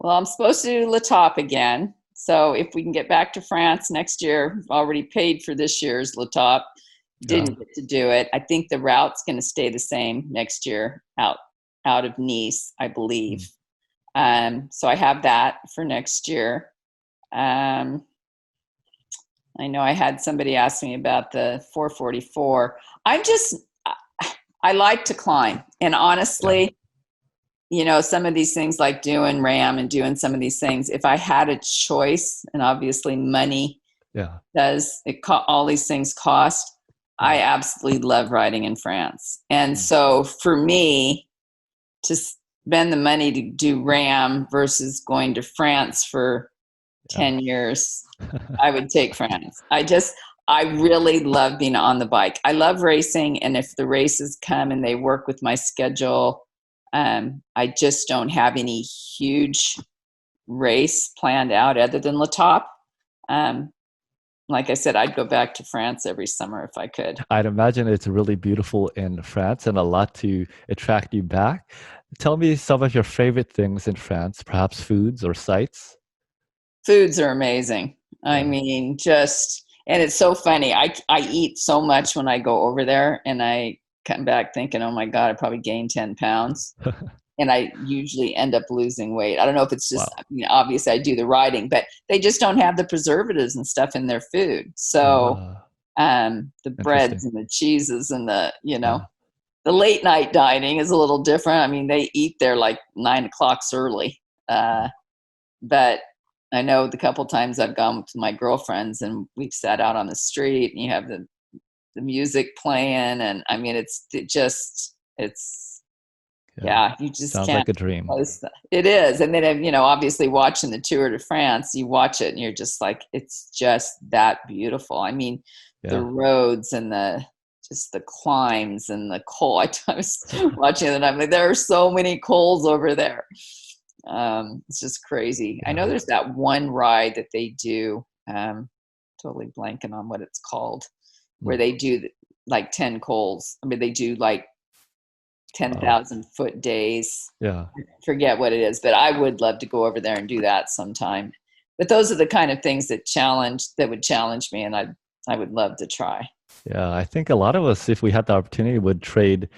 Well, I'm supposed to do Le Top again. So if we can get back to France next year, I've already paid for this year's Le Top. Didn't get to do it. I think the route's going to stay the same next year out of Nice, I believe. So I have that for next year. I know I had somebody ask me about the 444. I like to climb. And honestly, some of these things like doing RAM and doing some of these things, if I had a choice, and obviously money does, all these things cost, I absolutely love riding in France. And so for me to spend the money to do RAM versus going to France for 10 years, I would take France. I really love being on the bike. I love racing. And if the races come and they work with my schedule, I just don't have any huge race planned out other than Le Top. Like I said, I'd go back to France every summer if I could. I'd imagine it's really beautiful in France and a lot to attract you back. Tell me some of your favorite things in France, perhaps foods or sights. Foods are amazing. I mean, and it's so funny. I eat so much when I go over there and I come back thinking, oh my God, I probably gained 10 pounds. And I usually end up losing weight. I don't know if it's just, obviously I do the riding, but they just don't have the preservatives and stuff in their food. So the breads and the cheeses and the late night dining is a little different. I mean, they eat there like 9 o'clock early. But I know the couple times I've gone with my girlfriends and we've sat out on the street and you have the music playing. And I mean, you just sounds can't. Like a dream. It is. And then, obviously watching the Tour de France, you watch it and you're just like, it's just that beautiful. I mean, the roads and the climbs and the coal. I was watching it and I'm like, there are so many coals over there. It's just crazy. I know there's that one ride that they do, totally blanking on what it's called, where they do like 10 coals. I mean, they do like 10,000 foot days. I forget what it is, but I would love to go over there and do that sometime. But those are the kind of things that would challenge me, and I would love to try. Yeah, I think a lot of us, if we had the opportunity, would trade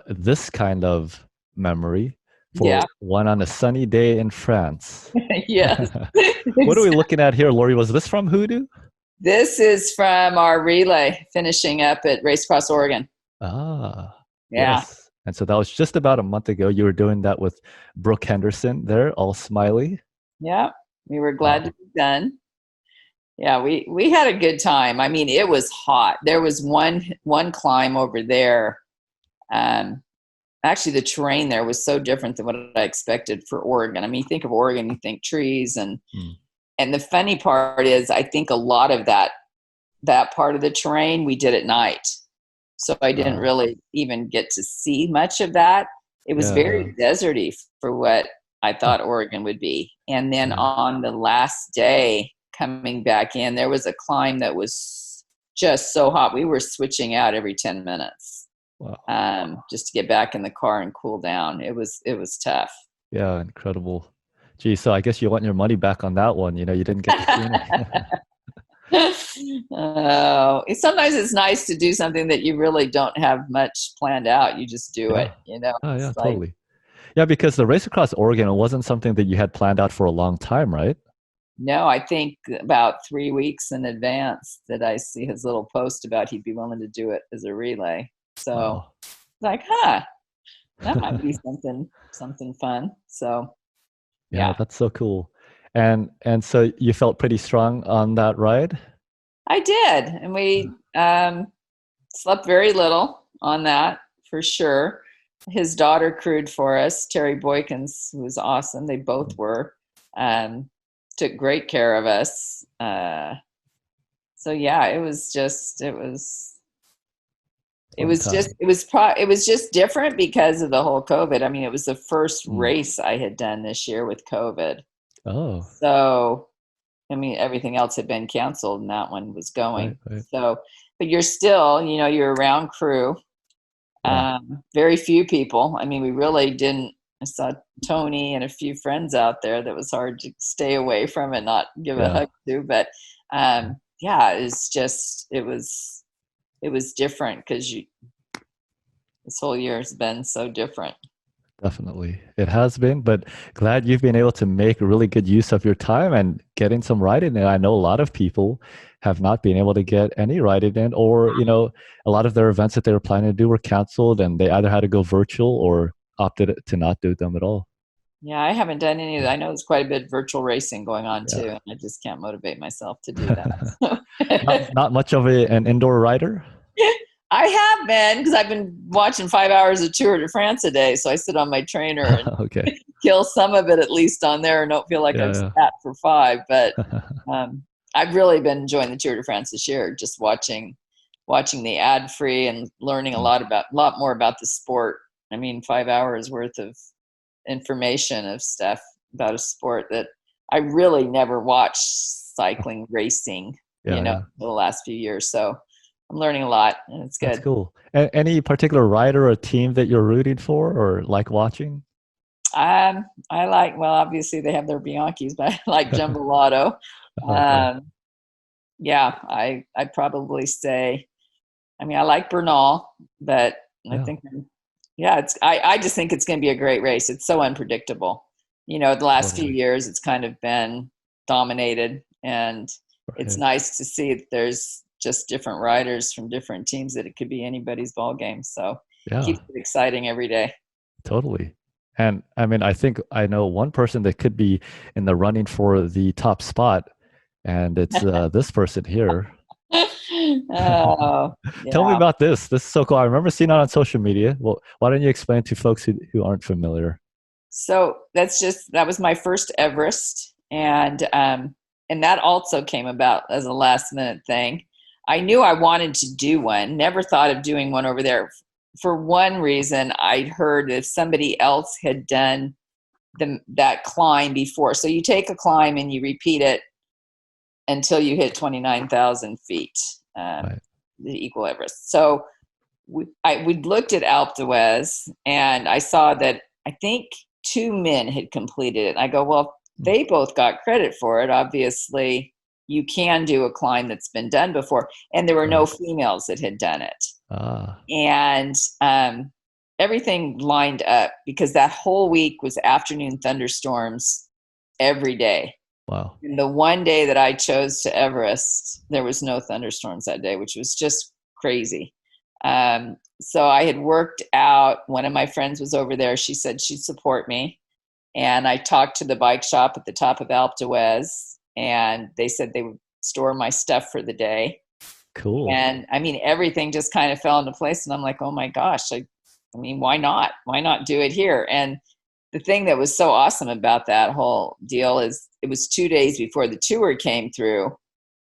this kind of memory for one on a sunny day in France. Yes. What are we looking at here, Lori? Was this from HooDoo? This is from our relay finishing up at Race Across Oregon. Yes. And so that was just about a month ago. You were doing that with Brooke Henderson there, all smiley. Yeah, we were glad to be done. Yeah, we had a good time. I mean, it was hot. There was one climb over there. Actually, the terrain there was so different than what I expected for Oregon. I mean, you think of Oregon, you think trees, and the funny part is, I think a lot of that part of the terrain we did at night. So I didn't really even get to see much of that. It was very deserty for what I thought Oregon would be. And then on the last day coming back in, there was a climb that was just so hot. We were switching out every 10 minutes. Wow. just to get back in the car and cool down. It was tough. Yeah, incredible. Gee, so I guess you want your money back on that one. You know, you didn't get to see any. Oh, sometimes it's nice to do something that you really don't have much planned out. You just do Yeah. it, you know. Oh, It's yeah, like, totally. Yeah, because the race across Oregon, it wasn't something that you had planned out for a long time, right? no, I think about 3 weeks in advance that I see his little post about he'd be willing to do it as a relay. So Wow. like, that might be something fun. So Yeah, yeah, that's so cool. And so you felt pretty strong on that ride? I did, and we slept very little on that for sure. His daughter crewed for us, Terry Boykins, who was awesome. They both were. Um, Took great care of us. So yeah, Fun time. it was just different because of the whole COVID. I mean, it was the first Mm. race I had done this year with COVID. Oh, So I mean, everything else had been canceled and that one was right, going. right. So, but you're still, you're around crew. Yeah, Very few people. I mean, we really didn't. I saw Tony and a few friends out there that was hard to stay away from and not give a yeah, hug to. But yeah, it was different because this whole year has been so different. definitely. It has been, but glad you've been able to make really good use of your time and getting some riding in. I know a lot of people have not been able to get any riding in, or, a lot of their events that they were planning to do were canceled and they either had to go virtual or opted to not do them at all. Yeah, I haven't done any of that. I know there's quite a bit of virtual racing going on Yeah. too, and I just can't motivate myself to do that. Not much of an indoor rider. I have been because I've been watching 5 hours of Tour de France a day, so I sit on my trainer and Okay. kill some of it at least on there, and don't feel like I've Yeah, sat for five. But yeah. I've really been enjoying the Tour de France this year, just watching the ad free and learning a lot more about the sport. I mean, 5 hours worth of information of stuff about a sport that I really never watched cycling racing, Yeah, yeah. the last few years. So I'm learning a lot and it's That's good. cool. Any particular rider or team that you're rooting for or like watching? I like, well, obviously they have their Bianchis, but I like Jumbo. Okay. Yeah, I probably say, I mean, I like Bernal, but I Yeah, think, yeah, I just think it's going to be a great race. It's so unpredictable. The last few totally. years, it's kind of been dominated, and it's Right. nice to see that there's just different riders from different teams that it could be anybody's ball game. So Yeah, keeps it exciting every day. totally. And I mean, I think I know one person that could be in the running for the top spot, and it's this person here. Oh, Tell me yeah. about this. This is so cool. I remember seeing it on social media. Well, why don't you explain to folks who aren't familiar? So that was my first Everest, and that also came about as a last minute thing. I knew I wanted to do one. Never thought of doing one over there. For one reason, I'd heard if somebody else had done that climb before. So you take a climb and you repeat it until you hit 29,000 feet, Right. the equal Everest. So we'd looked at Alpe D'huez, and I saw that I think two men had completed it. I go, well, Mm. they both got credit for it. Obviously, you can do a climb that's been done before, and there were no Right. females that had done it. Ah, And everything lined up because that whole week was afternoon thunderstorms every day. wow. And the one day that I chose to Everest, there was no thunderstorms that day, which was just crazy. So I had worked out. One of my friends was over there. She said she'd support me. And I talked to the bike shop at the top of Alpe d'Huez, and they said they would store my stuff for the day. Cool. And I mean, everything just kind of fell into place. And I'm like, oh my gosh, I mean, why not? Why not do it here? And the thing that was so awesome about that whole deal is it was 2 days before the tour came through.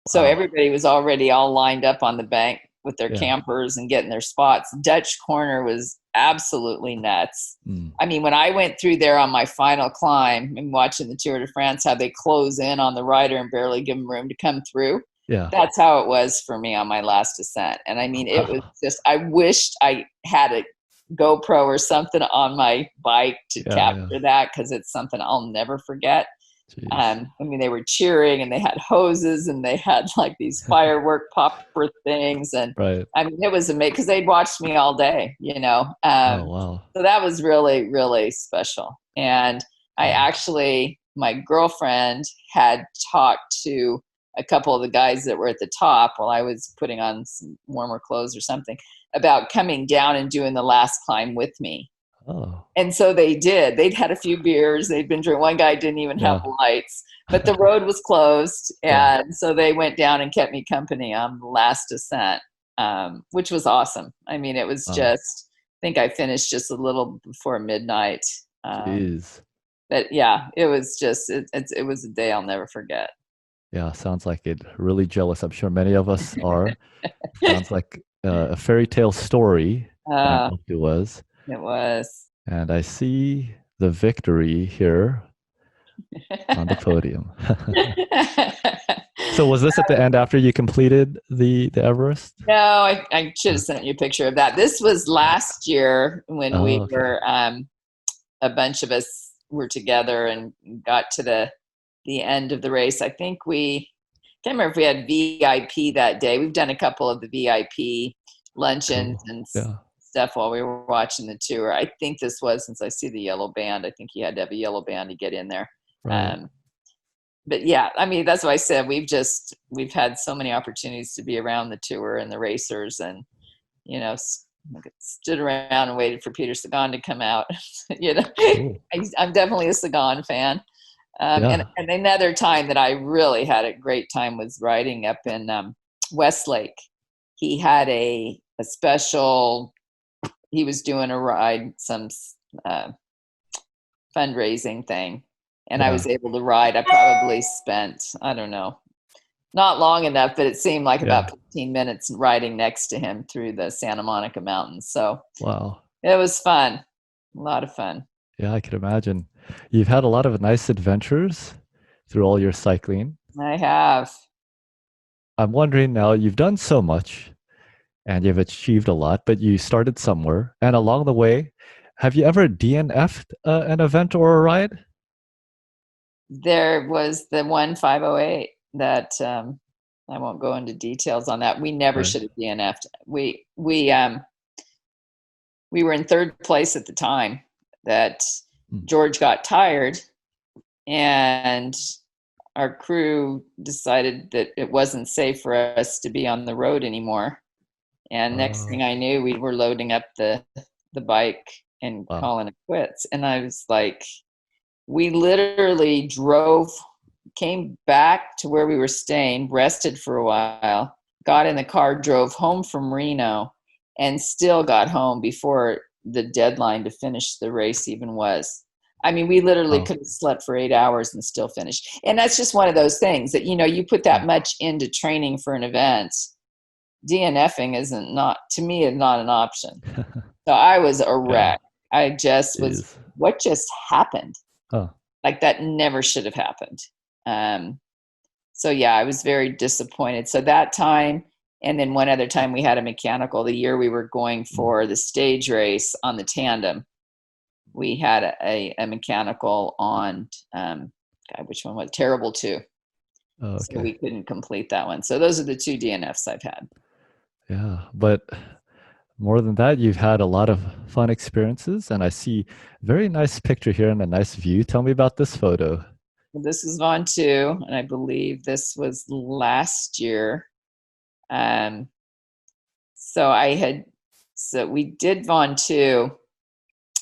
So Wow. everybody was already all lined up on the bank with their Yeah. campers and getting their spots. Dutch Corner was absolutely nuts. Mm. I mean, when I went through there on my final climb and watching the Tour de France, how they close in on the rider and barely give them room to come through. Yeah. That's how it was for me on my last ascent. And I mean, it was just, I wished I had a GoPro or something on my bike to Yeah. Yeah. capture that, because it's something I'll never forget. Jeez. I mean, they were cheering and they had hoses and they had like these firework popper things. And Right. I mean, it was amazing because they'd watched me all day, you know. Oh, wow. So that was really, really special. And I Yeah. actually, my girlfriend had talked to a couple of the guys that were at the top while I was putting on some warmer clothes or something, about coming down and doing the last climb with me. Oh, And so they did. They'd had a few beers. They'd been drinking. One guy didn't even have yeah. lights, but the road was closed. Yeah. And so they went down and kept me company on the last ascent, which was awesome. I mean, it was Wow. just, I think I finished just a little before midnight. Jeez. But yeah, it was just, it was a day I'll never forget. Yeah. Sounds like it. Really jealous. I'm sure many of us are. Sounds like a fairy tale story on Uh, Alpe D'huez. it was. And I see the victory here on the podium. So was this at the end after you completed the Everest? No, I should have sent you a picture of that. This was last year when Oh, we okay. were, a bunch of us were together and got to the end of the race. I think we, can't remember if we had VIP that day. We've done a couple of the VIP luncheons Cool. and Yeah. stuff while we were watching the tour. I think this was, since I see the yellow band, I think you had to have a yellow band to get in there. Right. Um, but yeah, I mean, that's what I said. We've had so many opportunities to be around the tour and the racers, and, you know, stood around and waited for Peter Sagan to come out. You know, Cool. I'm definitely a Sagan fan. Yeah. And another time that I really had a great time was riding up in Westlake. He had a special, he was doing a ride, some uh, fundraising thing. And I Yeah. was able to ride. I probably spent, I don't know, not long enough, but it seemed like Yeah. about 15 minutes riding next to him through the Santa Monica Mountains. So Wow. it was fun, a lot of fun. Yeah, I could imagine. You've had a lot of nice adventures through all your cycling. I have. I'm wondering now, you've done so much and you've achieved a lot, but you started somewhere. And along the way, have you ever DNF'd an event or a ride? There was the 1508 that I won't go into details on that. We never Right. should have DNF'd. We were in third place at the time that Hmm. George got tired, and our crew decided that it wasn't safe for us to be on the road anymore. And next thing I knew, we were loading up the bike and Wow. calling it quits. And I was like, we literally came back to where we were staying, rested for a while, got in the car, drove home from Reno, and still got home before the deadline to finish the race even was. I mean, we literally Wow. could have slept for 8 hours and still finished. And that's just one of those things that, you know, you put that Yeah. much into training for an event. DNFing isn't, not to me, is not an option. So I was a Yeah. wreck. I just was, Jeez. what just happened? Huh. Like, that never should have happened. Um, so yeah, I was very disappointed. So that time, and then one other time we had a mechanical, the year we were going for the stage race on the tandem, we had a mechanical on, God, which one was Terrible 2. Oh, So okay. we couldn't complete that one. So those are the 2 DNFs I've had. Yeah. But more than that, you've had a lot of fun experiences. And I see very nice picture here and a nice view. Tell me about this photo. This is Vaughn 2, and I believe this was last year. Um, so we did Vaughn 2.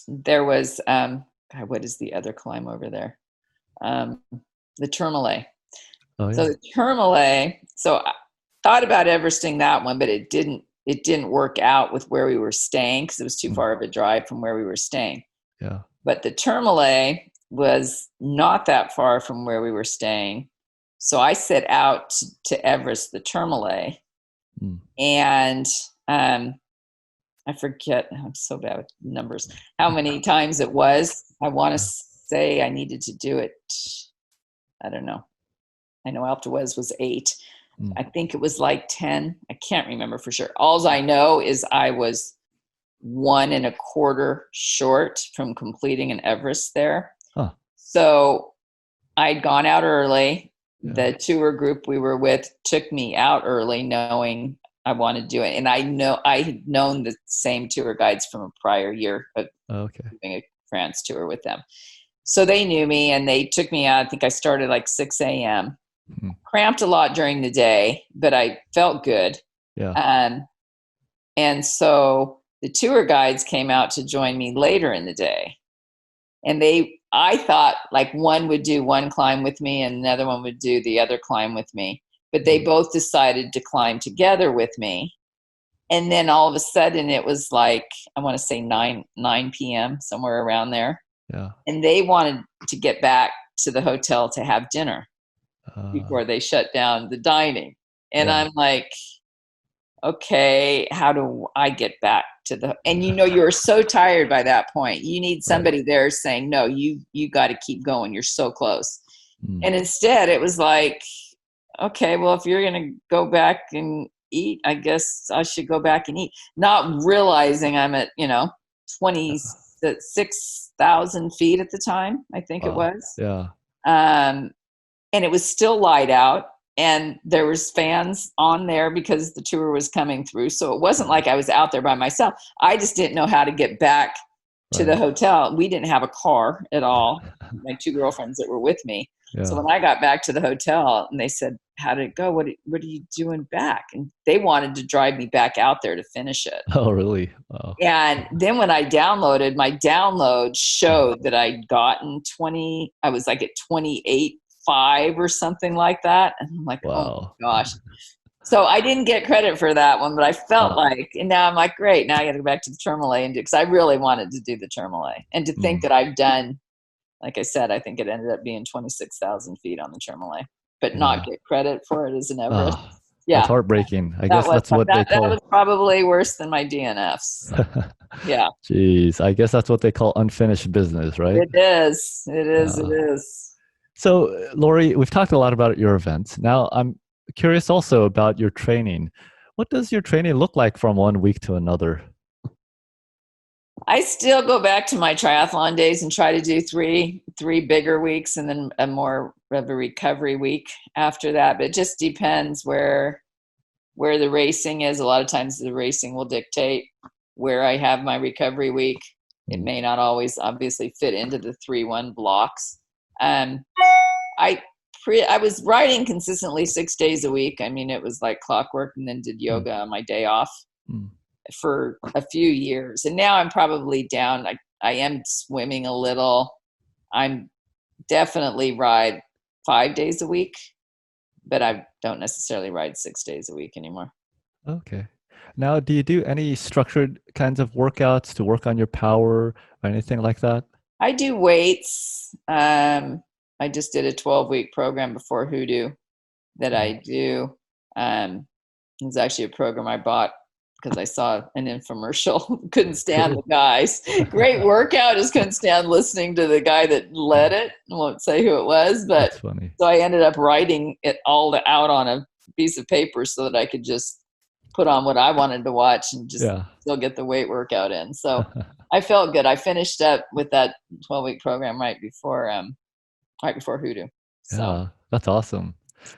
There was, God, what is the other climb over there? The Tourmalet. Oh, So yeah. the Tourmalet, so I thought about Everesting that one, but it didn't work out with where we were staying because it was too far of a drive from where we were staying. Yeah. But the Tourmalet was not that far from where we were staying. So I set out to Everest the Tourmalet, Mm. and I forget, I'm so bad with numbers, how many times it was. I want to say I needed to do it, I don't know. I know Alpe D'huez was 8. Mm. I think it was like 10. I can't remember for sure. All I know is I was 1.25 short from completing an Everest there. Huh. So I'd gone out early. Yeah. The tour group we were with took me out early, knowing I wanted to do it. And I had known the same tour guides from a prior year of doing a France tour with them. So they knew me and they took me out. I think I started like 6 a.m. Mm-hmm. Cramped a lot during the day, but I felt good. Yeah. And so the tour guides came out to join me later in the day. And I thought like one would do one climb with me and another one would do the other climb with me. But they both decided to climb together with me. And then all of a sudden it was like, I want to say 9 p.m., somewhere around there. Yeah. And they wanted to get back to the hotel to have dinner before they shut down the dining. And I'm like, okay, how do I get back to the, and you're so tired by that point. You need somebody there saying, no, you got to keep going. You're so close. And instead it was like, okay, well, if you're going to go back and eat, I guess I should go back and eat. Not realizing I'm at, 26,000 feet at the time, I think it was. Yeah. And it was still light out and there was fans on there because the tour was coming through. So it wasn't like I was out there by myself. I just didn't know how to get back to the hotel. We didn't have a car at all. My 2 girlfriends that were with me. Yeah. So when I got back to the hotel and they said, how did it go? What are you doing back? And they wanted to drive me back out there to finish it. Oh, really? Wow. And then when I downloaded, my download showed that I'd gotten I was like at 28.5 or something like that. And I'm like, oh my gosh. So I didn't get credit for that one, but I felt like, and now I'm like, great, now I got to go back to the Tourmalet and do, because I really wanted to do the Tourmalet. And to think that I've done, like I said, I think it ended up being 26,000 feet on the Tourmalet, but not get credit for it as an Everest. That's heartbreaking. I guess that's what they call. That was probably worse than my DNFs. So, yeah. Jeez, I guess that's what they call unfinished business, right? It is. It is. It is. So, Lori, we've talked a lot about your events. Now, I'm curious also about your training. What does your training look like from one week to another? I still go back to my triathlon days and try to do three bigger weeks and then a more of a recovery week after that. But it just depends where the racing is. A lot of times the racing will dictate where I have my recovery week. It may not always obviously fit into the 3-1 blocks. I was riding consistently 6 days a week. I mean, it was like clockwork, and then did yoga on my day off for a few years. And now I'm probably down. I am swimming a little. I'm definitely ride 5 days a week, but I don't necessarily ride 6 days a week anymore. Okay. Now, do you do any structured kinds of workouts to work on your power or anything like that? I do weights. I just did a 12-week program before HooDoo that I do. It was actually a program I bought because I saw an infomercial. Couldn't stand the guys. Great workout. Just couldn't stand listening to the guy that led it. I won't say who it was, but that's funny. So I ended up writing it all out on a piece of paper so that I could just put on what I wanted to watch and just still get the weight workout in. So I felt good. I finished up with that 12-week program right before HooDoo. So. Yeah, that's awesome.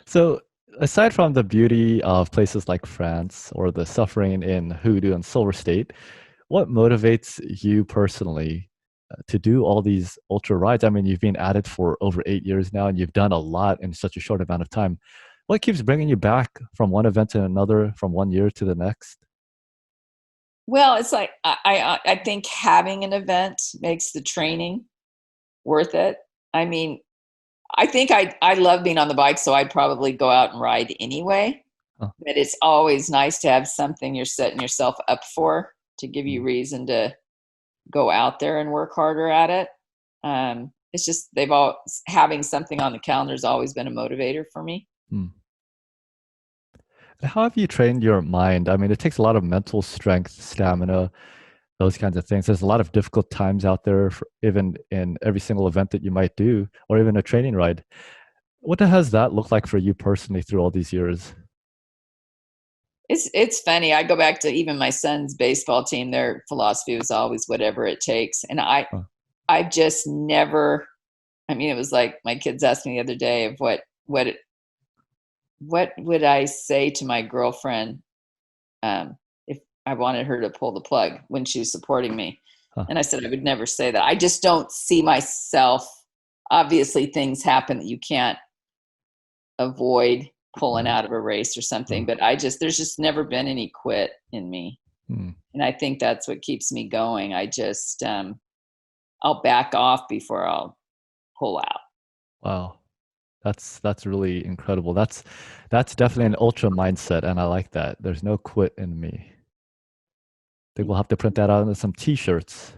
So aside from the beauty of places like France or the suffering in HooDoo and Silver State, what motivates you personally to do all these ultra rides? I mean, you've been at it for over 8 years now, and you've done a lot in such a short amount of time. What keeps bringing you back from one event to another, from one year to the next? Well, it's like I think having an event makes the training worth it. I mean, I think I love being on the bike, so I'd probably go out and ride anyway. But it's always nice to have something you're setting yourself up for to give you reason to go out there and work harder at it. It's just having something on the calendar has always been a motivator for me. How have you trained your mind? I mean, it takes a lot of mental strength, stamina, those kinds of things. There's a lot of difficult times out there, even in every single event that you might do, or even a training ride. What has that looked like for you personally through all these years? It's funny. I go back to even my son's baseball team. Their philosophy was always whatever it takes, and Huh. I've just never. I mean, it was like my kids asked me the other day of what would I say to my girlfriend if I wanted her to pull the plug when she was supporting me. Huh. And I said I would never say that. I just don't see myself. Obviously, things happen that you can't avoid pulling Right. out of a race or something, but there's just never been any quit in me. Hmm. And I think that's what keeps me going. I just, I'll back off before I'll pull out. Wow. That's really incredible. That's definitely an ultra mindset, and I like that. There's no quit in me. I think we'll have to print that out into some t-shirts.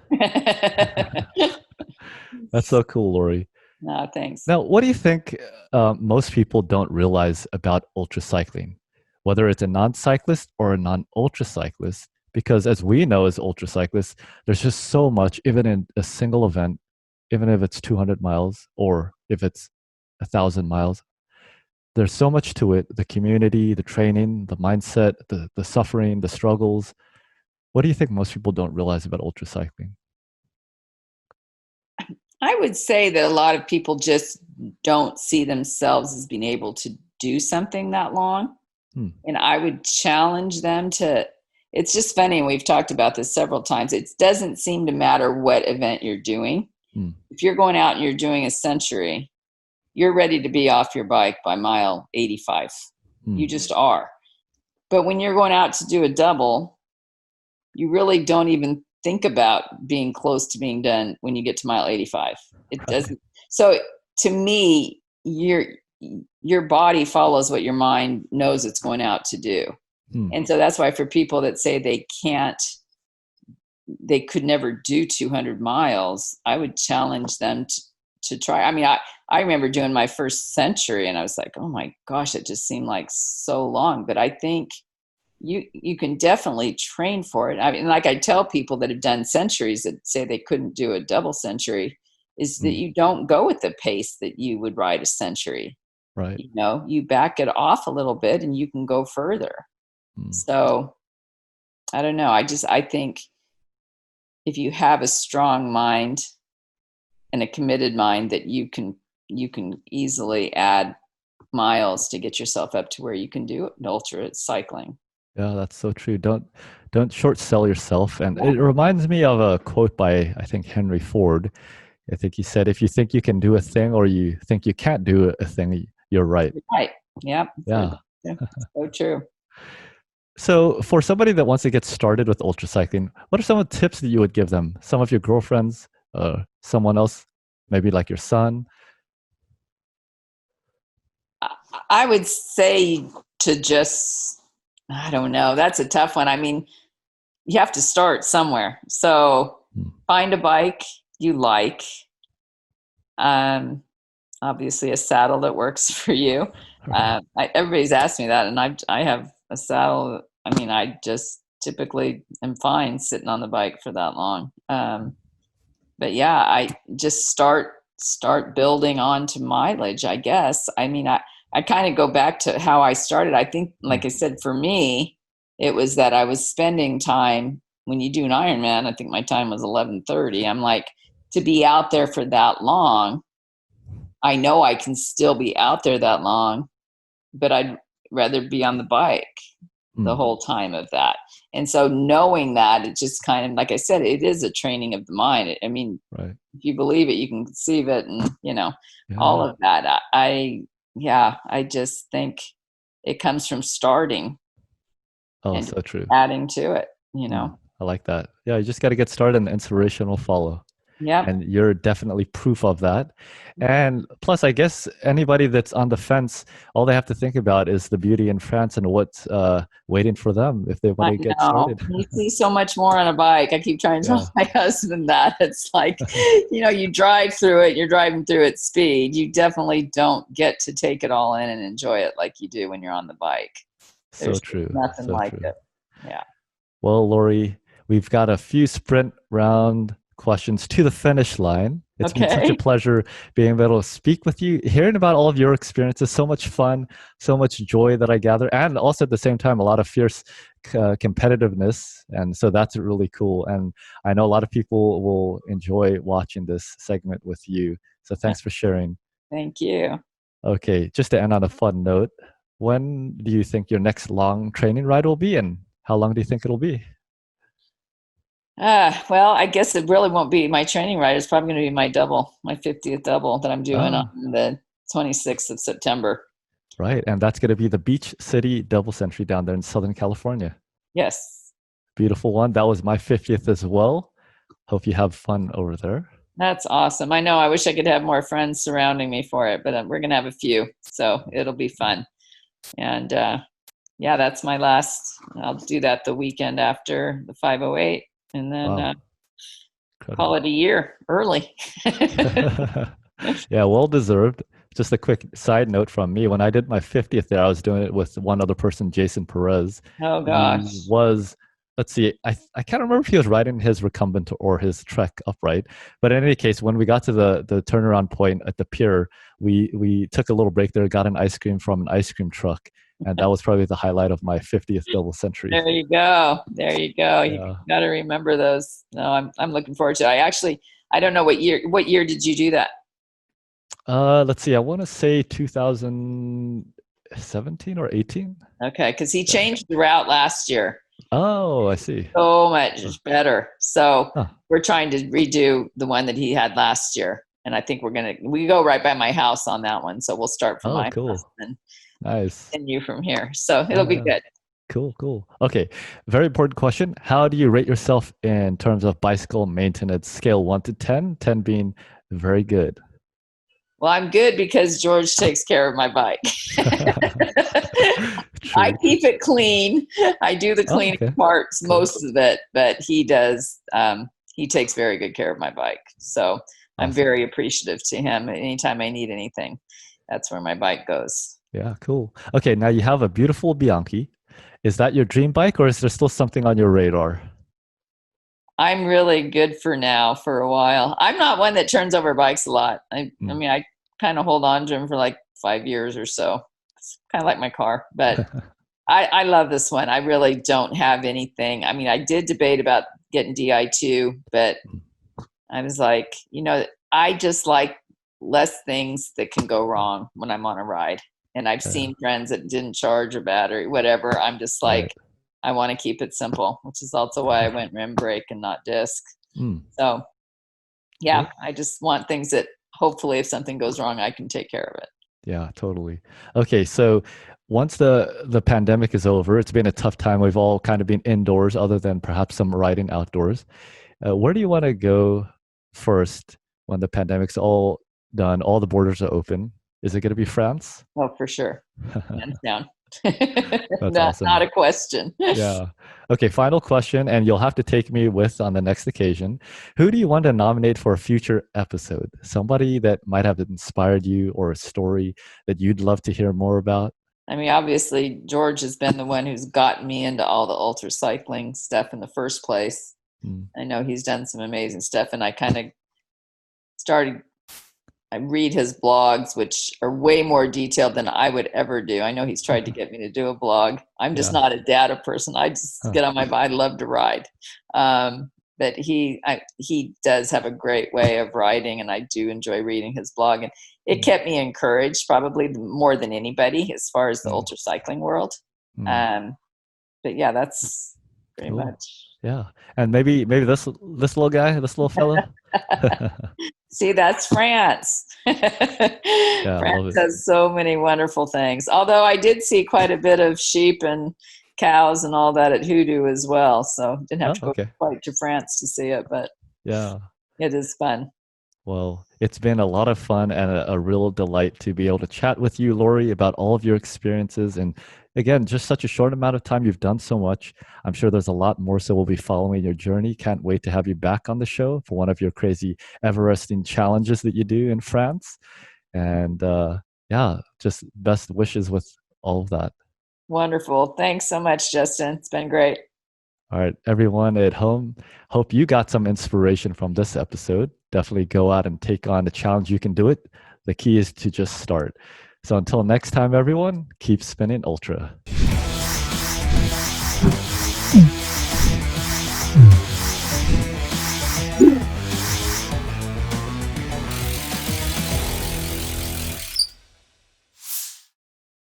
That's so cool, Lori. No, thanks. Now, what do you think most people don't realize about ultra cycling, whether it's a non-cyclist or a non-ultra cyclist? Because as we know as ultra cyclists, there's just so much, even in a single event, even if it's 200 miles or if it's 1,000 miles. There's so much to it: the community, the training, the mindset, the suffering, the struggles. What do you think most people don't realize about ultra cycling? I would say that a lot of people just don't see themselves as being able to do something that long. Hmm. And I would challenge them to, it's just funny, and we've talked about this several times. It doesn't seem to matter what event you're doing. Hmm. If you're going out and you're doing a century, you're ready to be off your bike by mile 85. Hmm. You just are. But when you're going out to do a double, you really don't even think about being close to being done when you get to mile 85. It doesn't. So to me, your body follows what your mind knows it's going out to do. Hmm. And so that's why for people that say they could never do 200 miles, I would challenge them to try. I mean, I remember doing my first century and I was like, oh my gosh, it just seemed like so long. But I think you can definitely train for it. I mean, like I tell people that have done centuries that say they couldn't do a double century, is that you don't go at the pace that you would ride a century. Right. You know, you back it off a little bit and you can go further. So I don't know. I think if you have a strong mind and a committed mind, that you can easily add miles to get yourself up to where you can do an ultra cycling. Yeah, that's so true. Don't short sell yourself. And it reminds me of a quote by, I think, Henry Ford. I think he said, if you think you can do a thing or you think you can't do a thing, you're right. Right. Yep. Yeah. So true. So for somebody that wants to get started with ultra cycling, what are some of the tips that you would give them? Some of your girlfriends, someone else, maybe like your son? I would say to just, I don't know. That's a tough one. I mean, you have to start somewhere. So find a bike you like. Obviously a saddle that works for you. Everybody's asked me that, and I have a saddle. I mean, I just typically am fine sitting on the bike for that long. But yeah, I just start building onto mileage, I guess. I mean, I kind of go back to how I started. I think, like I said, for me, it was that I was spending time. When you do an Ironman, I think my time was 11:30. I'm like, to be out there for that long, I know I can still be out there that long, but I'd rather be on the bike the whole time of that. And so knowing that, it just kind of, like I said, it is a training of the mind. I mean, Right. if you believe it, you can conceive it, and all of that. I just think it comes from starting and So true. adding to it, I like that. Yeah, you just got to get started and inspiration will follow. Yeah. And you're definitely proof of that. And plus, I guess anybody that's on the fence, all they have to think about is the beauty in France and what's waiting for them if they want to get started. You see so much more on a bike. I keep trying to tell my husband that. It's like, you drive through it, you're driving through at speed. You definitely don't get to take it all in and enjoy it like you do when you're on the bike. There's so true. Nothing like it. Yeah. Well, Lori, we've got a few sprint round questions to the finish line. It's been such a Okay. pleasure being able to speak with you, hearing about all of your experiences. So much fun, so much joy that I gather, and also at the same time, a lot of fierce competitiveness. And so that's really cool. And I know a lot of people will enjoy watching this segment with you. So thanks for sharing. Thank you. Okay, just to end on a fun note, when do you think your next long training ride will be, and how long do you think it'll be? Well, I guess it really won't be my training ride. It's probably going to be my double, my 50th double that I'm doing on Ah, the 26th of September. right. And that's going to be the Beach City Double Century down there in Southern California. Yes, Beautiful one. That was my 50th as well. Hope you have fun over there. that's awesome. I know. I wish I could have more friends surrounding me for it, but we're going to have a few, so it'll be fun. And yeah, that's my last. I'll do that the weekend after the 508, and then Wow, call incredible. it a year early. Yeah, well deserved. Just a quick side note from me. When I did my 50th there, I was doing it with one other person, Jason Perez. Oh He gosh. was, let's see, I can't remember if he was riding his recumbent or his Trek upright. But in any case, when we got to the turnaround point at the pier, we took a little break there, got an ice cream from an ice cream truck. And that was probably the highlight of my 50th double century. There you go. There you go. You Yeah. got to remember those. No, I'm looking forward to it. I don't know what year. What year did you do that? Let's see. I want to say 2017 or 18. Okay, because he Yeah. changed the route last year. Oh, I see. So Huh. much better. So Huh. we're trying to redo the one that he had last year, and I think we go right by my house on that one. So we'll start from Oh, my house cool. and Nice. continue from here. So it'll Yeah, be yeah. good. Cool, cool. Okay. Very important question. How do you rate yourself in terms of bicycle maintenance scale 1 to 10? 10 being very good. Well, I'm good because George takes care of my bike. I True. keep it clean. I do the Oh, cleaning okay. parts, Cool. most of it, but he does. He takes very good care of my bike. So I'm Awesome. very appreciative to him. Anytime I need anything, that's where my bike goes. Yeah, cool. Okay, now you have a beautiful Bianchi. Is that your dream bike or is there still something on your radar? I'm really good for now for a while. I'm not one that turns over bikes a lot. I Mm. mean, I kind of hold on to them for like 5 years or so. It's kind of like my car, but I love this one. I really don't have anything. I mean, I did debate about getting DI2, but I was like, I just like less things that can go wrong when I'm on a ride. And I've Yeah, seen friends that didn't charge a battery, whatever. I'm just right. like, I want to keep it simple, which is also why I went rim brake and not disc. Mm, So, yeah, cool. I just want things that hopefully if something goes wrong, I can take care of it. Yeah, totally. Okay, so once the pandemic is over, it's been a tough time. We've all kind of been indoors, other than perhaps some riding outdoors. Where do you want to go first when the pandemic's all done, all the borders are open? Is it going to be France? Oh, for sure. Hands down. That's Not awesome. a question. Yeah. Okay, final question, and you'll have to take me with on the next occasion. Who do you want to nominate for a future episode? Somebody that might have inspired you or a story that you'd love to hear more about? I mean, obviously, George has been the one who's gotten me into all the ultra cycling stuff in the first place. Hmm. I know he's done some amazing stuff, and I kind of started. I read his blogs, which are way more detailed than I would ever do. I know he's tried to get me to do a blog. I'm just Yeah. not a data person. I just Huh. get on my bike. I love to ride. But he does have a great way of writing, and I do enjoy reading his blog. And it Mm, kept me encouraged, probably more than anybody, as far as the mm, ultra cycling world. mm. Um, but yeah, that's pretty Cool. much. Yeah. And maybe this little guy, this little fellow. See, that's France. Yeah, I love France it. has so many wonderful things. Although I did see quite a bit of sheep and cows and all that at HooDoo as well. So didn't have Oh, to go okay. quite to France to see it, but Yeah. it is fun. Well, it's been a lot of fun and a real delight to be able to chat with you, Lori, about all of your experiences. And again, just such a short amount of time. You've done so much. I'm sure there's a lot more. So we'll be following your journey. Can't wait to have you back on the show for one of your crazy Everesting challenges that you do in France. And yeah, just best wishes with all of that. Wonderful. Thanks so much, Justin. It's been great. All right, everyone at home, hope you got some inspiration from this episode. Definitely go out and take on the challenge. You can do it. The key is to just start. So until next time, everyone, keep spinning ultra.